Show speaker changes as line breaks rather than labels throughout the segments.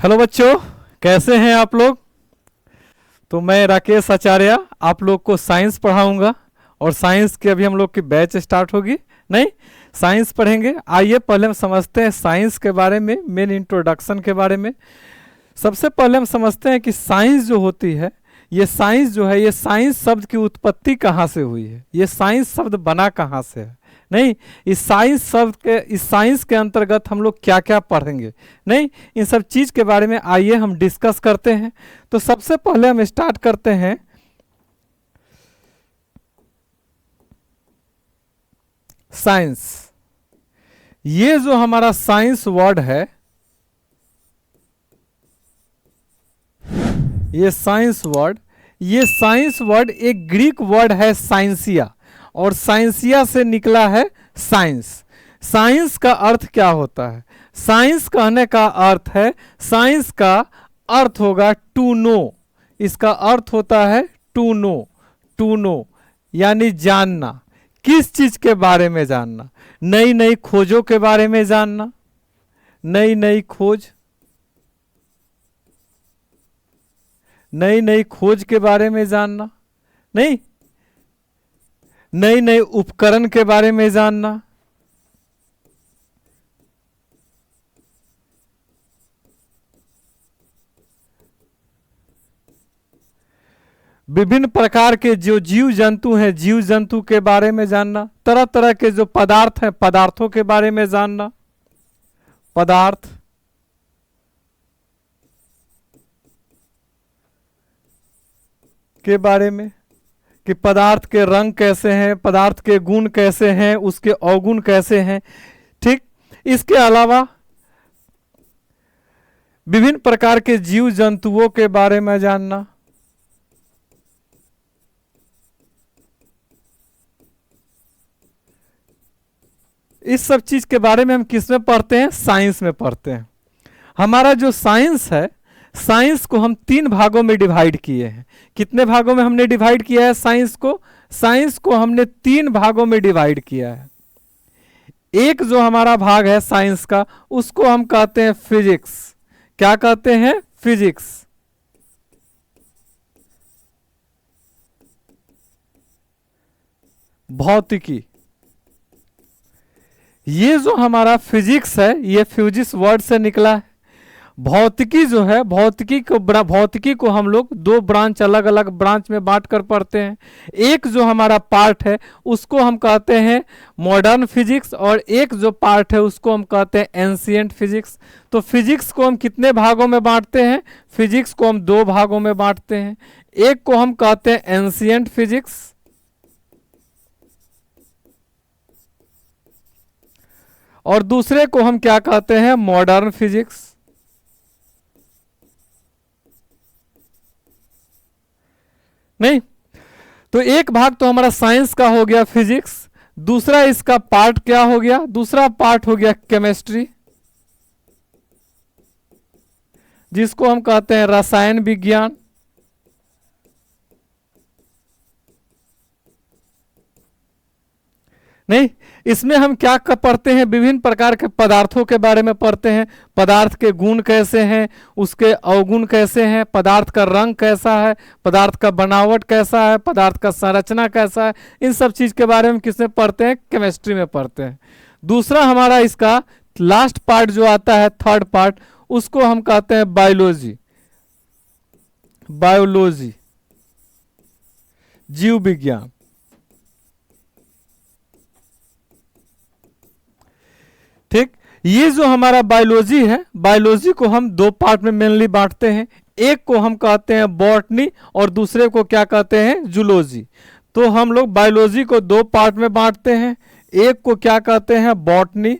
Hello बच्चों, कैसे हैं आप लोग। तो मैं राकेश आचार्य आप लोग को साइंस पढ़ाऊंगा और साइंस की अभी हम लोग की बैच स्टार्ट होगी। नहीं, साइंस पढ़ेंगे। आइए पहले हम समझते हैं साइंस के बारे में, मेन इंट्रोडक्शन के बारे में। सबसे पहले हम समझते हैं कि साइंस जो होती है, ये साइंस जो है, ये साइंस शब्द की उत्पत्ति कहाँ से हुई है, ये साइंस शब्द बना कहाँ से है। नहीं, इस साइंस शब्द के, इस साइंस के अंतर्गत हम लोग क्या क्या पढ़ेंगे, नहीं, इन सब चीज के बारे में आइए हम डिस्कस करते हैं। तो सबसे पहले हम स्टार्ट करते हैं साइंस। ये जो हमारा साइंस वर्ड है, ये साइंस वर्ड एक ग्रीक वर्ड है साइंसिया, और साइंसिया से निकला है साइंस। साइंस का अर्थ क्या होता है? साइंस कहने का अर्थ है, साइंस का अर्थ होगा टू नो। इसका अर्थ होता है टू नो, टू नो यानी जानना। किस चीज के बारे में जानना? नई नई खोजों के बारे में जानना, नई नई खोज, नई नई खोज के बारे में जानना, नहीं, नए नए उपकरण के बारे में जानना, विभिन्न प्रकार के जो जीव जंतु हैं, जीव जंतु के बारे में जानना, तरह तरह के जो पदार्थ हैं, पदार्थों के बारे में जानना, पदार्थ, के बारे में कि पदार्थ के रंग कैसे हैं, पदार्थ के गुण कैसे हैं, उसके अवगुण कैसे हैं। ठीक, इसके अलावा विभिन्न प्रकार के जीव जंतुओं के बारे में जानना, इस सब चीज के बारे में हम किस में पढ़ते हैं? साइंस में पढ़ते हैं। हमारा जो साइंस है, साइंस को हम 3 भागों में डिवाइड किए हैं। कितने भागों में हमने डिवाइड किया है साइंस को? साइंस को हमने 3 भागों में डिवाइड किया है। एक जो हमारा भाग है साइंस का, उसको हम कहते हैं फिजिक्स। क्या कहते हैं? फिजिक्स। भौतिकी। ये जो हमारा फिजिक्स है, ये फिजिक्स वर्ड से निकला है। भौतिकी जो है, भौतिकी को हम लोग 2 ब्रांच, अलग अलग ब्रांच में बांट कर पढ़ते हैं। एक जो हमारा पार्ट है उसको हम कहते हैं मॉडर्न फिजिक्स, और एक जो पार्ट है उसको हम कहते हैं एंशिएंट फिजिक्स। तो फिजिक्स को हम कितने भागों में बांटते हैं? फिजिक्स को हम 2 भागों में बांटते हैं। एक को हम कहते हैं एंशिएंट फिजिक्स, और दूसरे को हम क्या कहते हैं? Modern physics. नहीं, तो एक भाग तो हमारा साइंस का हो गया फिजिक्स, दूसरा इसका पार्ट क्या हो गया? दूसरा पार्ट हो गया केमिस्ट्री, जिसको हम कहते हैं रसायन विज्ञान। नहीं, इसमें हम क्या पढ़ते हैं? विभिन्न प्रकार के पदार्थों के बारे में पढ़ते हैं। पदार्थ के गुण कैसे हैं, उसके अवगुण कैसे हैं, पदार्थ का रंग कैसा है, पदार्थ का बनावट कैसा है, पदार्थ का संरचना कैसा है, इन सब चीज के बारे में किसमें पढ़ते हैं? केमिस्ट्री में पढ़ते हैं। दूसरा हमारा इसका लास्ट पार्ट जो आता है, थर्ड पार्ट, उसको हम कहते हैं बायोलॉजी। बायोलॉजी, जीव विज्ञान। ठीक, ये जो हमारा बायोलॉजी है, बायोलॉजी को हम 2 पार्ट में मेनली बांटते हैं। एक को हम कहते हैं बॉटनी, और दूसरे को क्या कहते हैं? जूलॉजी। तो हम लोग बायोलॉजी को 2 पार्ट में बांटते हैं। एक को क्या कहते हैं? बॉटनी,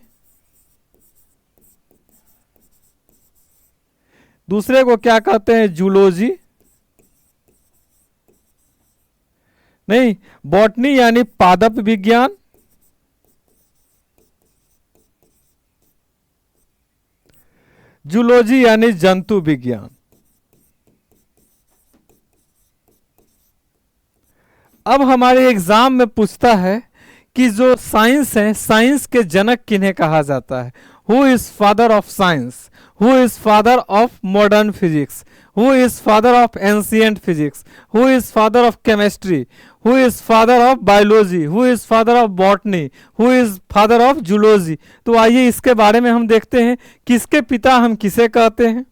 दूसरे को क्या कहते हैं? जूलॉजी। नहीं, बॉटनी यानी पादप विज्ञान, जूलॉजी यानी जंतु विज्ञान। अब हमारे एग्जाम में पूछता है कि जो साइंस है, साइंस के जनक किन्हें कहा जाता है? Who is father of science? Who is father of modern physics? Who is father of ancient physics? Who is father of chemistry? Who is father of biology? Who is father of botany? Who is father of zoology? तो आइए इसके बारे में हम देखते हैं, किसके पिता हम किसे कहते हैं।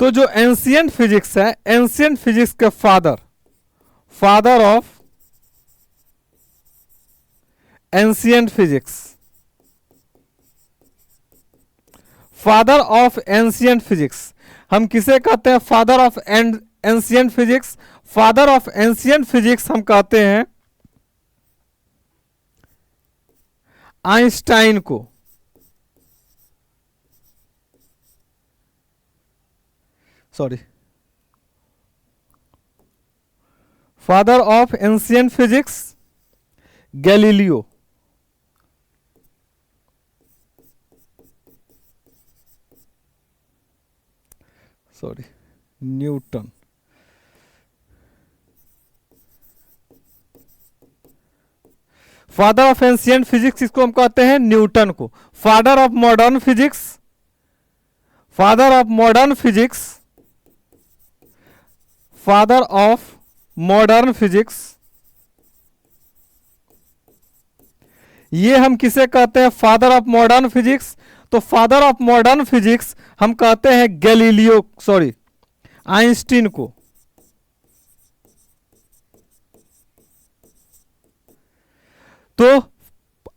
तो जो एंशियंट फिजिक्स है, एंशियंट फिजिक्स के father of ancient physics, father of ancient physics हम किसे कहते हैं? Father of ancient physics, father of ancient physics हम कहते हैं आइंस्टाइन को। Sorry, father of ancient physics Galileo. Sorry, Newton. Father of ancient physics इसको हम कहते हैं न्यूटन को। Father of modern physics, father of modern physics, father of modern physics, ये हम किसे कहते हैं? Father of modern physics. तो फादर ऑफ मॉडर्न फिजिक्स हम कहते हैं गैलीलियो, सॉरी आइंस्टीन को। तो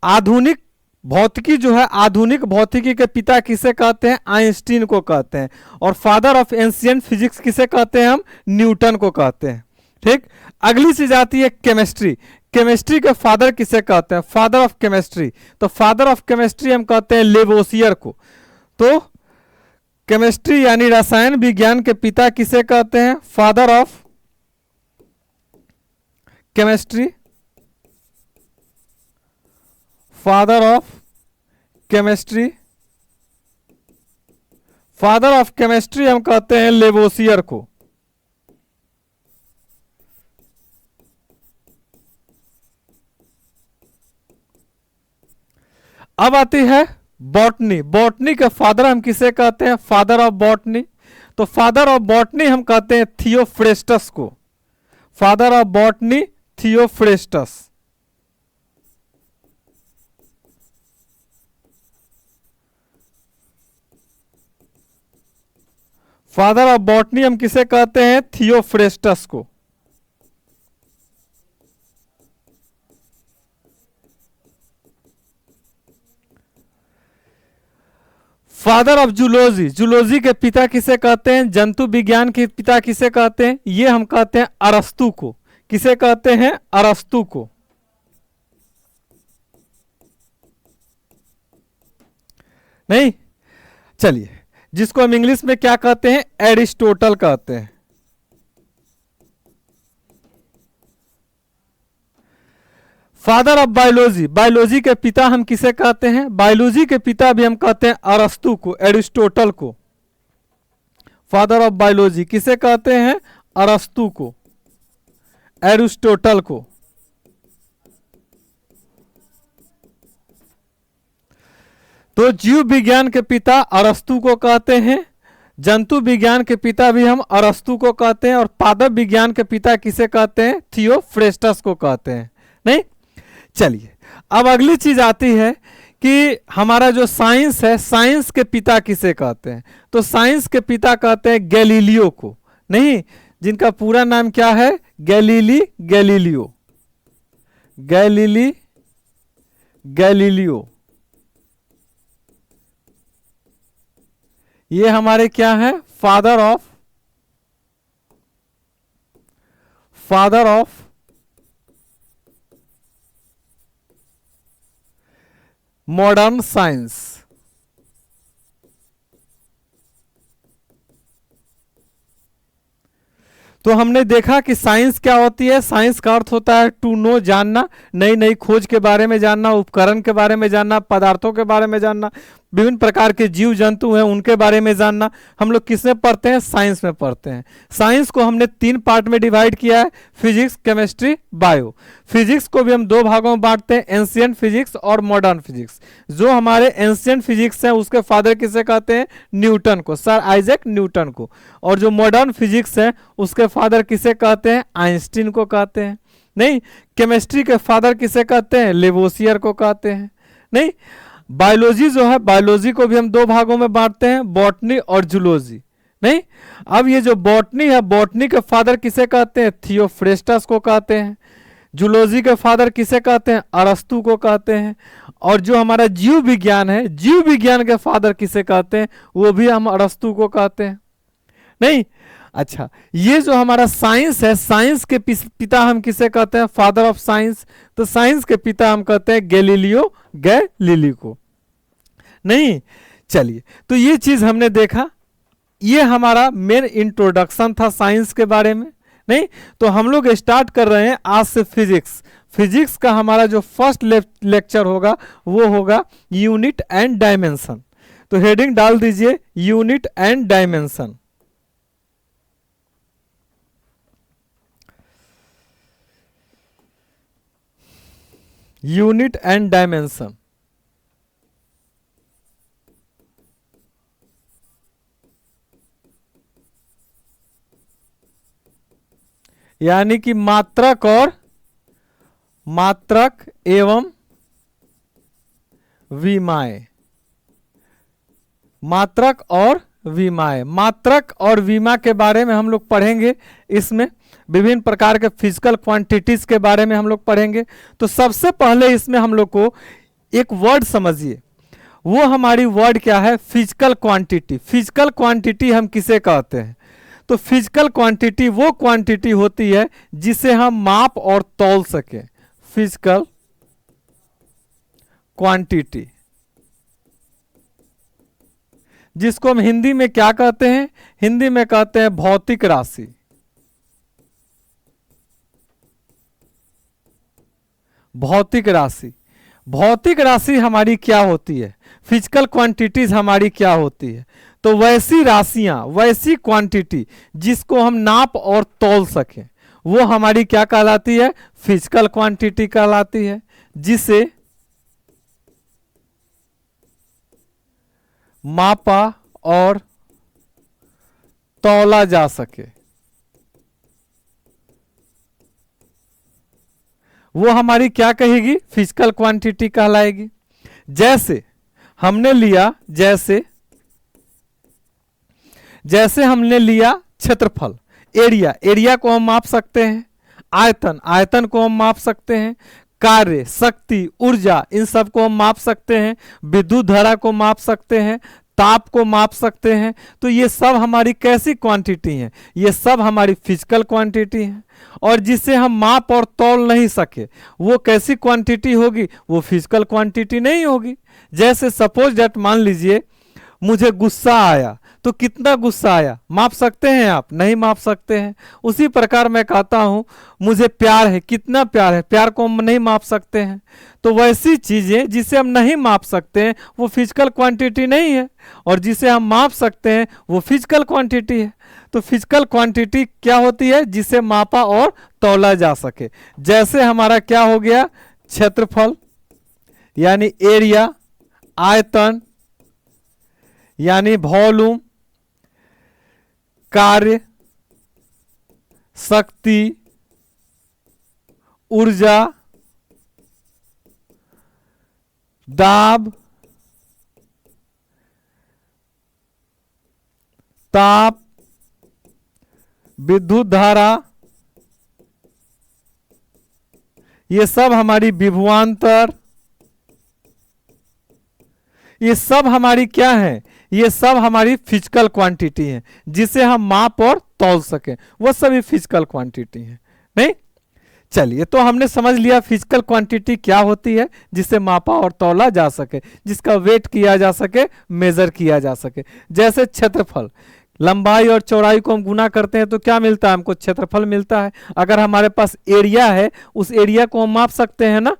आधुनिक भौतिकी जो है, आधुनिक भौतिकी के पिता किसे कहते हैं? आइंस्टीन को कहते हैं। और फादर ऑफ एंशियंट फिजिक्स किसे कहते हैं? हम न्यूटन को कहते हैं। ठीक, अगली चीज आती है केमिस्ट्री। केमिस्ट्री के फादर किसे कहते हैं? Father of chemistry. तो फादर ऑफ केमिस्ट्री हम कहते हैं लेवोसियर को। तो केमिस्ट्री यानी रसायन विज्ञान के पिता किसे कहते हैं? Father of chemistry, father of chemistry, father of chemistry हम कहते हैं लेवोसियर को। अब आती है बॉटनी। बॉटनी के फादर हम किसे कहते हैं? Father of botany. तो फादर ऑफ बॉटनी हम कहते हैं थियोफ्रेस्टस को। Father of botany Theophrastus. Father of botany हम किसे कहते हैं? थियोफ्रेस्टस को। फादर ऑफ जूलॉजी, जूलॉजी के पिता किसे कहते हैं? जंतु विज्ञान के पिता किसे कहते हैं? ये हम कहते हैं अरस्तु को। किसे कहते हैं? अरस्तु को। नहीं, चलिए, जिसको हम इंग्लिश में क्या कहते हैं? एरिस्टोटल कहते हैं। फादर ऑफ बायोलॉजी, बायोलॉजी के पिता हम किसे कहते हैं? बायोलॉजी के पिता भी हम कहते हैं अरस्तु को, एरिस्टोटल को। फादर ऑफ बायोलॉजी किसे कहते हैं? अरस्तु को, एरिस्टोटल को। तो जीव विज्ञान के पिता अरस्तु को कहते हैं, जंतु विज्ञान के पिता भी हम अरस्तु को कहते हैं, और पादप विज्ञान के पिता किसे कहते हैं? थियोफ्रेस्टस को कहते हैं। नहीं, चलिए, अब अगली चीज आती है कि हमारा जो साइंस है, साइंस के पिता किसे कहते हैं? तो साइंस के पिता कहते हैं गैलीलियो को। नहीं, जिनका पूरा नाम क्या है? गैलीलियो। गैलीलियो, ये हमारे क्या है? Father of modern science. तो हमने देखा कि साइंस क्या होती है। साइंस का अर्थ होता है टू नो, जानना, नई नई खोज के बारे में जानना, उपकरण के बारे में जानना, पदार्थों के बारे में जानना, विभिन्न प्रकार के जीव जंतु हैं उनके बारे में जानना, हम लोग किसमें पढ़ते हैं, साइंस में पढ़ते हैं। साइंस को हमने 3 पार्ट में डिवाइड किया है, फिजिक्स, केमिस्ट्री, बायो। फिजिक्स को भी हम 2 भागों में बांटते हैं, एंशियंट फिजिक्स और मॉडर्न फिजिक्स। जो हमारे एंशियंट फिजिक्स है उसके फादर किसे कहते हैं, न्यूटन को, सर आइजैक न्यूटन को। और जो मॉडर्न फिजिक्स है उसके फादर किसे कहते हैं, आइंस्टीन को कहते हैं। नहीं, केमिस्ट्री के फादर किसे कहते हैं, लेवोसियर को कहते हैं। नहीं, बायोलॉजी जो है, बायोलॉजी को भी हम 2 भागों में बांटते हैं, बॉटनी और जूलॉजी। नहीं, अब ये जो बॉटनी है, बॉटनी के फादर किसे कहते हैं, थियोफ्रेस्टस को कहते हैं। जूलॉजी के फादर किसे कहते हैं, अरस्तु को कहते हैं। और जो हमारा जीव विज्ञान है, जीव विज्ञान के फादर किसे कहते हैं, वो भी हम अरस्तु को कहते हैं। नहीं, अच्छा, ये जो हमारा साइंस है, साइंस के पिता हम किसे कहते हैं, फादर ऑफ साइंस। तो साइंस के पिता हम कहते हैं गैलीलियो गैलीली को। नहीं, चलिए, तो ये चीज हमने देखा, ये हमारा मेन इंट्रोडक्शन था साइंस के बारे में। नहीं, तो हम लोग स्टार्ट कर रहे हैं आज से फिजिक्स। फिजिक्स का हमारा जो फर्स्ट लेक्चर होगा वो होगा यूनिट एंड डायमेंशन। तो हेडिंग डाल दीजिए unit and dimension. Unit and dimension, यानी कि मात्रक और मात्रक एवं विमाएं। मात्रक और विमाएं, मात्रक और विमा के बारे में हम लोग पढ़ेंगे। इसमें विभिन्न प्रकार के फिजिकल क्वांटिटीज के बारे में हम लोग पढ़ेंगे। तो सबसे पहले इसमें हम लोग को एक वर्ड समझिए, वो हमारी वर्ड क्या है, फिजिकल क्वांटिटी। फिजिकल क्वांटिटी हम किसे कहते हैं, तो फिजिकल क्वांटिटी वो क्वांटिटी होती है जिसे हम माप और तौल सके। फिजिकल क्वांटिटी, जिसको हम हिंदी में क्या कहते हैं, हिंदी में कहते हैं भौतिक राशि। भौतिक राशि, भौतिक राशि हमारी क्या होती है, फिजिकल क्वांटिटीज हमारी क्या होती है, तो वैसी राशियां, वैसी क्वांटिटी जिसको हम नाप और तौल सकें, वो हमारी क्या कहलाती है, फिजिकल क्वांटिटी कहलाती है, जिसे मापा और तौला जा सके, वो हमारी क्या कहेगी, फिजिकल क्वांटिटी कहलाएगी। जैसे हमने लिया, जैसे हमने लिया क्षेत्रफल, एरिया, एरिया को हम माप सकते हैं। आयतन, आयतन को हम माप सकते हैं। कार्य, शक्ति, ऊर्जा, इन सब को हम माप सकते हैं। विद्युत धारा को माप सकते हैं, ताप को माप सकते हैं। तो ये सब हमारी कैसी क्वांटिटी हैं, ये सब हमारी फिजिकल क्वांटिटी हैं। और जिसे हम माप और तौल नहीं सके वो कैसी क्वांटिटी होगी, वो फिजिकल क्वांटिटी नहीं होगी। जैसे सपोज दैट, मान लीजिए मुझे गुस्सा आया, तो कितना गुस्सा आया माप सकते हैं आप, नहीं माप सकते हैं। उसी प्रकार मैं कहता हूं मुझे प्यार है, कितना प्यार है, प्यार को हम नहीं माप सकते हैं। तो वैसी चीजें जिसे हम नहीं माप सकते हैं वो फिजिकल क्वांटिटी नहीं है, और जिसे हम माप सकते हैं वो फिजिकल क्वांटिटी है। तो फिजिकल क्वांटिटी क्या होती है, जिसे मापा और तौला जा सके। जैसे हमारा क्या हो गया, क्षेत्रफल यानी एरिया, आयतन यानी वॉल्यूम, कार्य, शक्ति, ऊर्जा, दाब, ताप, विद्युत धारा, ये सब हमारी विभवांतर, ये सब हमारी क्या है, ये सब हमारी फिजिकल क्वांटिटी है जिसे हम माप और तौल सकें, वो सभी फिजिकल क्वांटिटी है। नहीं, चलिए, तो हमने समझ लिया फिजिकल क्वांटिटी क्या होती है, जिसे मापा और तौला जा सके, जिसका वेट किया जा सके, मेजर किया जा सके। जैसे क्षेत्रफल, लंबाई और चौड़ाई को हम गुना करते हैं तो क्या मिलता है, हमको क्षेत्रफल मिलता है। अगर हमारे पास एरिया है, उस एरिया को हम माप सकते हैं ना,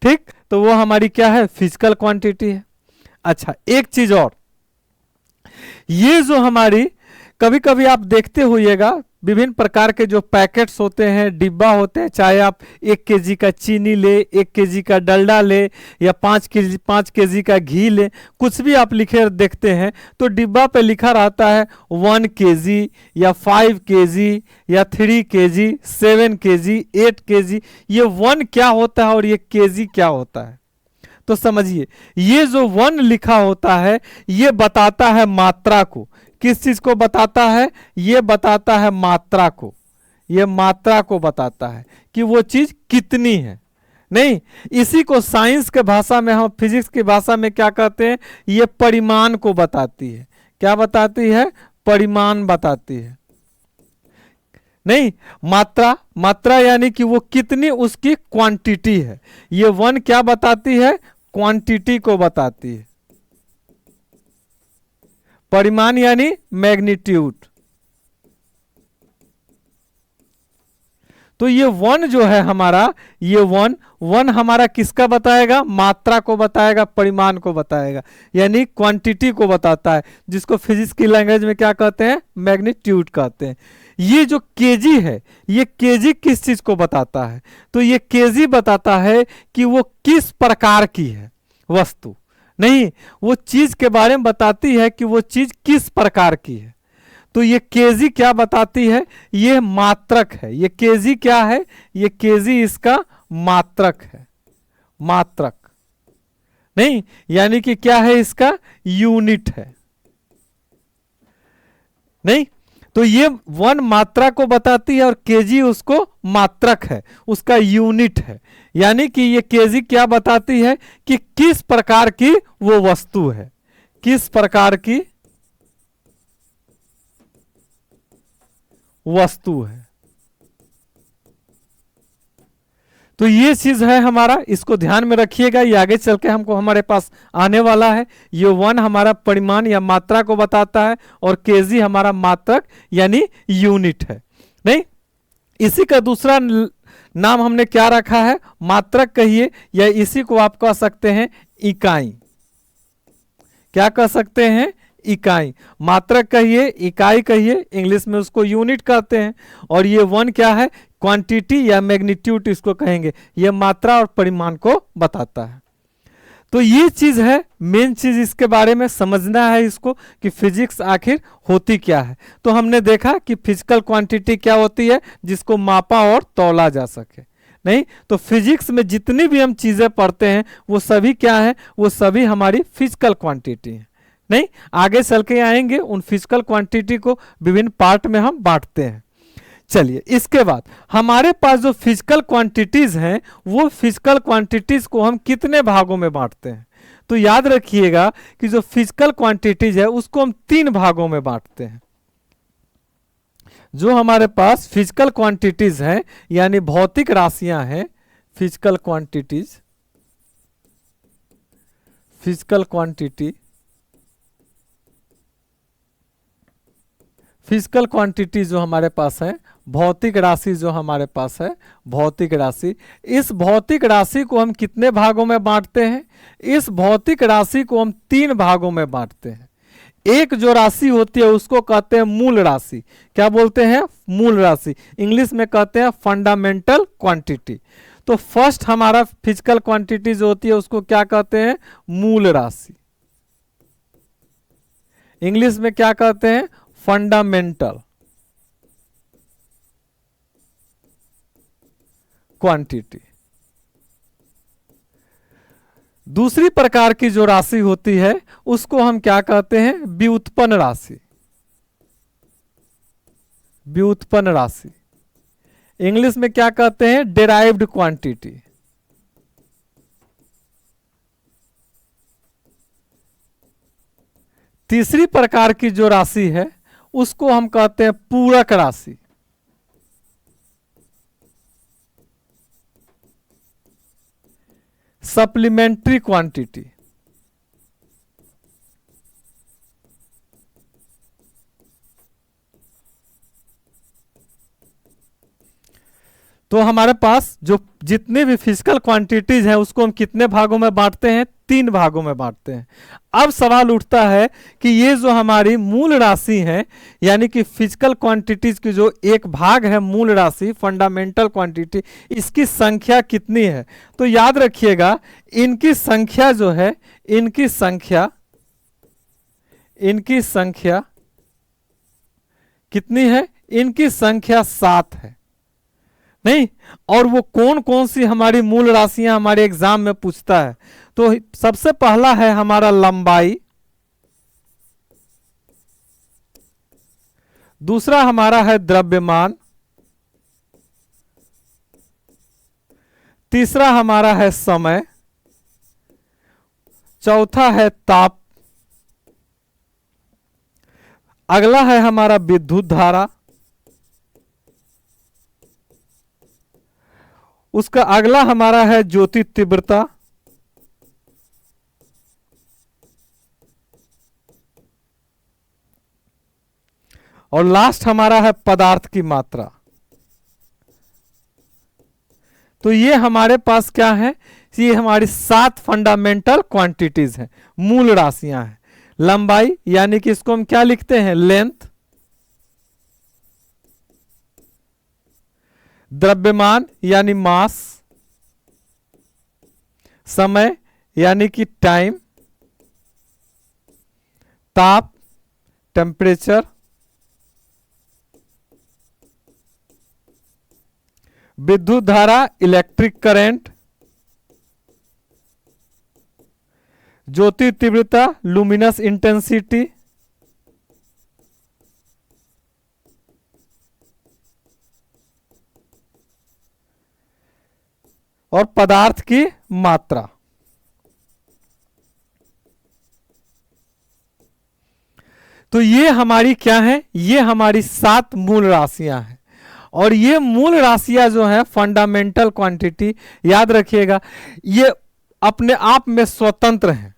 ठीक, तो वो हमारी क्या है, फिजिकल क्वांटिटी है। अच्छा, एक चीज और, ये जो हमारी कभी कभी आप देखते होइएगा विभिन्न प्रकार के जो पैकेट्स होते हैं, डिब्बा होते हैं, चाहे आप 1 केजी का चीनी ले, 1 केजी का डलडा ले, या 5 केजी का घी ले, कुछ भी आप लिखे देखते हैं तो डिब्बा पे लिखा रहता है 1 केजी या 5 केजी या 3 केजी, 7 केजी, 8 केजी। ये 1 क्या होता है और ये केजी क्या होता है? तो समझिए, ये जो 1 लिखा होता है ये बताता है मात्रा को। किस चीज को बताता है? ये बताता है मात्रा को। ये मात्रा को बताता है कि वो चीज कितनी है। नहीं, इसी को साइंस के भाषा में, हम फिजिक्स की भाषा में क्या कहते हैं? ये परिमाण को बताती है। क्या बताती है? परिमाण बताती है। नहीं, मात्रा, मात्रा यानी कि वो कितनी उसकी क्वांटिटी है। ये 1 क्या बताती है? क्वांटिटी को बताती है। परिमाण यानी मैग्नीट्यूड। तो ये 1 जो है हमारा, ये 1 हमारा किसका बताएगा? मात्रा को बताएगा, परिमाण को बताएगा, यानी क्वांटिटी को बताता है, जिसको फिजिक्स की लैंग्वेज में क्या कहते हैं? मैग्नीट्यूड कहते हैं। ये जो केजी है, ये केजी किस चीज को बताता है? तो ये केजी बताता है कि वो किस प्रकार की है वस्तु। नहीं, वो चीज के बारे में बताती है कि वो चीज किस प्रकार की है। तो ये केजी क्या बताती है? ये मात्रक है। ये केजी क्या है? ये केजी इसका मात्रक है। मात्रक नहीं, यानी कि क्या है? इसका यूनिट है। नहीं, तो ये 1 मात्रा को बताती है और केजी उसको मात्रक है, उसका यूनिट है। यानी कि ये केजी क्या बताती है? कि किस प्रकार की वो वस्तु है, किस प्रकार की वस्तु है। तो ये चीज है हमारा, इसको ध्यान में रखिएगा, ये आगे चल के हमको हमारे पास आने वाला है। ये 1 हमारा परिमाण या मात्रा को बताता है और केजी हमारा मात्रक यानी यूनिट है। नहीं, इसी का दूसरा नाम हमने क्या रखा है? मात्रक कहिए, या इसी को आप कह सकते हैं इकाई। क्या कह सकते हैं? इकाई। मात्रक कहिए, इकाई कहिए, इंग्लिश में उसको यूनिट कहते हैं। और ये 1 क्या है? क्वांटिटी या मैग्नीट्यूड इसको कहेंगे। ये मात्रा और परिमाण को बताता है। तो ये चीज है, मेन चीज इसके बारे में समझना है इसको, कि फिजिक्स आखिर होती क्या है। तो हमने देखा कि फिजिकल क्वांटिटी क्या होती है? जिसको मापा और तौला जा सके। नहीं, तो फिजिक्स में जितनी भी हम चीजें पढ़ते हैं वो सभी क्या है? वो सभी हमारी फिजिकल क्वांटिटी है। नहीं, आगे चल के आएंगे, उन फिजिकल क्वांटिटी को विभिन्न पार्ट में हम बांटते हैं। चलिए, इसके बाद हमारे पास जो फिजिकल क्वांटिटीज हैं, वो फिजिकल क्वांटिटीज को हम कितने भागों में बांटते हैं? तो याद रखिएगा कि जो फिजिकल क्वांटिटीज है उसको हम 3 भागों में बांटते हैं। जो हमारे पास फिजिकल क्वांटिटीज हैं, यानी भौतिक राशियां हैं, physical quantities, physical quantity, physical quantity जो हमारे पास है, भौतिक राशि जो हमारे पास है, भौतिक राशि, इस भौतिक राशि को हम कितने भागों में बांटते हैं? इस भौतिक राशि को हम 3 भागों में बांटते हैं। एक जो राशि होती है उसको कहते हैं मूल राशि। क्या बोलते हैं? मूल राशि। इंग्लिश में कहते हैं फंडामेंटल क्वांटिटी। तो फर्स्ट हमारा फिजिकल क्वांटिटी जो होती है उसको क्या कहते हैं? मूल राशि। इंग्लिश में क्या कहते हैं? Fundamental quantity. दूसरी प्रकार की जो राशि होती है उसको हम क्या कहते हैं? व्युत्पन्न राशि। व्युत्पन्न राशि इंग्लिश में क्या कहते हैं? Derived quantity. तीसरी प्रकार की जो राशि है उसको हम कहते हैं पूरक राशि। Supplementary quantity. तो हमारे पास जो जितने भी फिजिकल क्वांटिटीज हैं उसको हम कितने भागों में बांटते हैं? 3 भागों में बांटते हैं। अब सवाल उठता है कि ये जो हमारी मूल राशि है, यानी कि फिजिकल क्वांटिटीज की जो एक भाग है मूल राशि, फंडामेंटल क्वांटिटी, इसकी संख्या कितनी है? तो याद रखिएगा, इनकी संख्या जो है, इनकी संख्या कितनी है? इनकी संख्या 7 है, नहीं? और वो कौन कौन सी हमारी मूल राशियां हमारे एग्जाम में पूछता है? तो सबसे पहला है हमारा लंबाई, दूसरा हमारा है द्रव्यमान, तीसरा हमारा है समय, चौथा है ताप, अगला है हमारा विद्युत धारा, उसका अगला हमारा है ज्योति तीव्रता, और लास्ट हमारा है पदार्थ की मात्रा। तो ये हमारे पास क्या है? ये हमारी 7 फंडामेंटल क्वांटिटीज हैं, मूल राशियां हैं। लंबाई यानी कि इसको हम क्या लिखते हैं? लेंथ। द्रव्यमान यानी मास। समय यानी कि टाइम। ताप टेम्परेचर। विद्युत धारा इलेक्ट्रिक करंट। ज्योति तीव्रता लुमिनस इंटेंसिटी। और पदार्थ की मात्रा। तो ये हमारी क्या है? ये हमारी 7 मूल राशियां हैं। और ये मूल राशियां जो है फंडामेंटल क्वांटिटी, याद रखिएगा, ये अपने आप में स्वतंत्र हैं,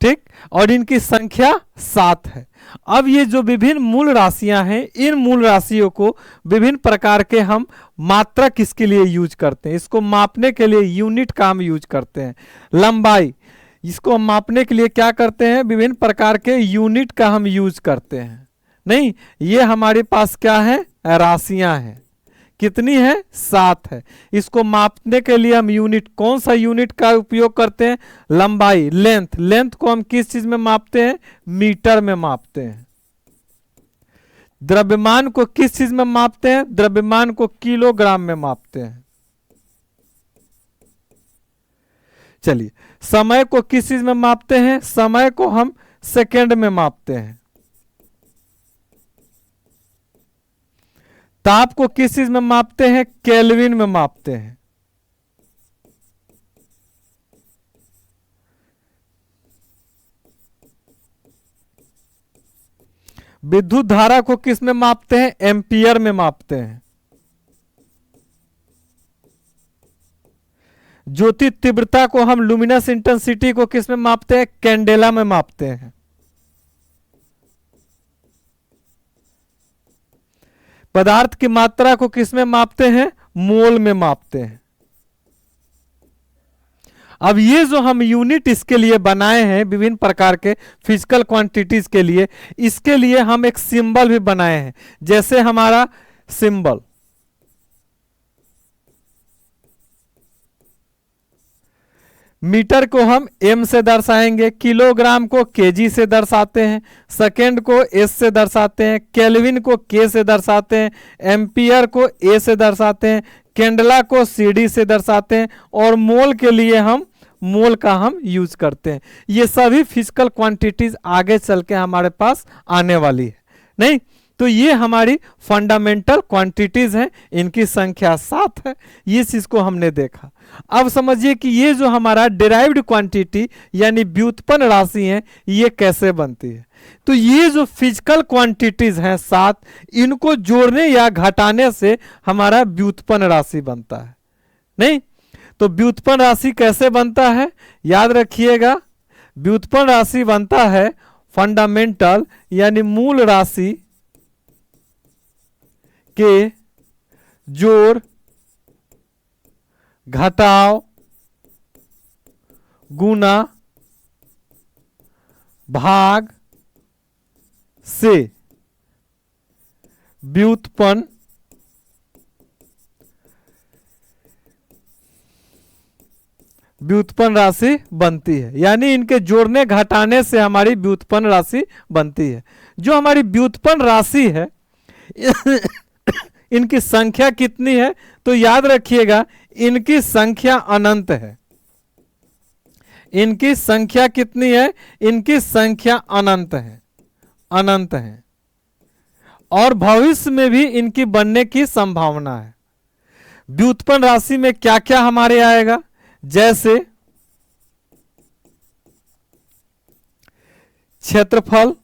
ठीक? और इनकी संख्या 7 है। अब ये जो विभिन्न मूल राशियां हैं, इन मूल राशियों को विभिन्न प्रकार के हम मात्रक किसके लिए यूज करते हैं? इसको मापने के लिए यूनिट का हम यूज करते हैं। लंबाई, इसको हम मापने के लिए क्या करते हैं? विभिन्न प्रकार के यूनिट का हम यूज करते हैं, नहीं? ये हमारे पास क्या है? राशियां हैं। कितनी है? 7 है। इसको मापने के लिए हम यूनिट, कौन सा यूनिट का उपयोग करते हैं? लंबाई, लेंथ। लेंथ को हम किस चीज में मापते हैं? मीटर में मापते हैं। द्रव्यमान को किस चीज में मापते हैं? द्रव्यमान को किलोग्राम में मापते हैं। चलिए, समय को किस चीज में मापते हैं? समय को हम सेकंड में मापते हैं। ताप को किस चीज में मापते हैं? केल्विन में मापते हैं। विद्युत धारा को किस में मापते हैं? एम्पियर में मापते हैं। ज्योति तीव्रता को हम लुमिनस इंटेंसिटी को किस में मापते हैं? कैंडेला में मापते हैं। पदार्थ की मात्रा को किस में मापते हैं? मोल में मापते हैं। अब ये जो हम यूनिट इसके लिए बनाए हैं विभिन्न प्रकार के फिजिकल क्वांटिटीज के लिए, इसके लिए हम एक सिंबल भी बनाए हैं। जैसे हमारा सिंबल, मीटर को हम एम से दर्शाएंगे, किलोग्राम को केजी से दर्शाते हैं, सेकेंड को एस से दर्शाते हैं, केल्विन को के से दर्शाते हैं, एम्पियर को ए से दर्शाते हैं, कैंडला को सीडी से दर्शाते हैं, और मोल के लिए हम मोल का हम यूज करते हैं। ये सभी फिजिकल क्वांटिटीज आगे चल के हमारे पास आने वाली है, नहीं? तो ये हमारी फंडामेंटल क्वांटिटीज हैं, इनकी संख्या 7 है। ये चीज को हमने देखा। अब समझिए कि ये जो हमारा डिराइव्ड क्वांटिटी यानी व्युत्पन्न राशि है, ये कैसे बनती है। तो ये जो फिजिकल क्वांटिटीज हैं 7, इनको जोड़ने या घटाने से हमारा व्युत्पन्न राशि बनता है, नहीं? तो व्युत्पन्न राशि कैसे बनता है? याद रखिएगा, व्युत्पन्न राशि बनता है फंडामेंटल यानी मूल राशि के जोड़ घटाओ, गुना, भाग से व्युत्पन्न राशि बनती है। यानी इनके जोड़ने घटाने से हमारी व्युत्पन्न राशि बनती है। जो हमारी व्युत्पन्न राशि है इनकी संख्या कितनी है? तो याद रखिएगा इनकी संख्या अनंत है। इनकी संख्या कितनी है? इनकी संख्या अनंत है, अनंत है, और भविष्य में भी इनकी बनने की संभावना है। व्युत्पन्न राशि में क्या क्या हमारे आएगा? जैसे क्षेत्रफल,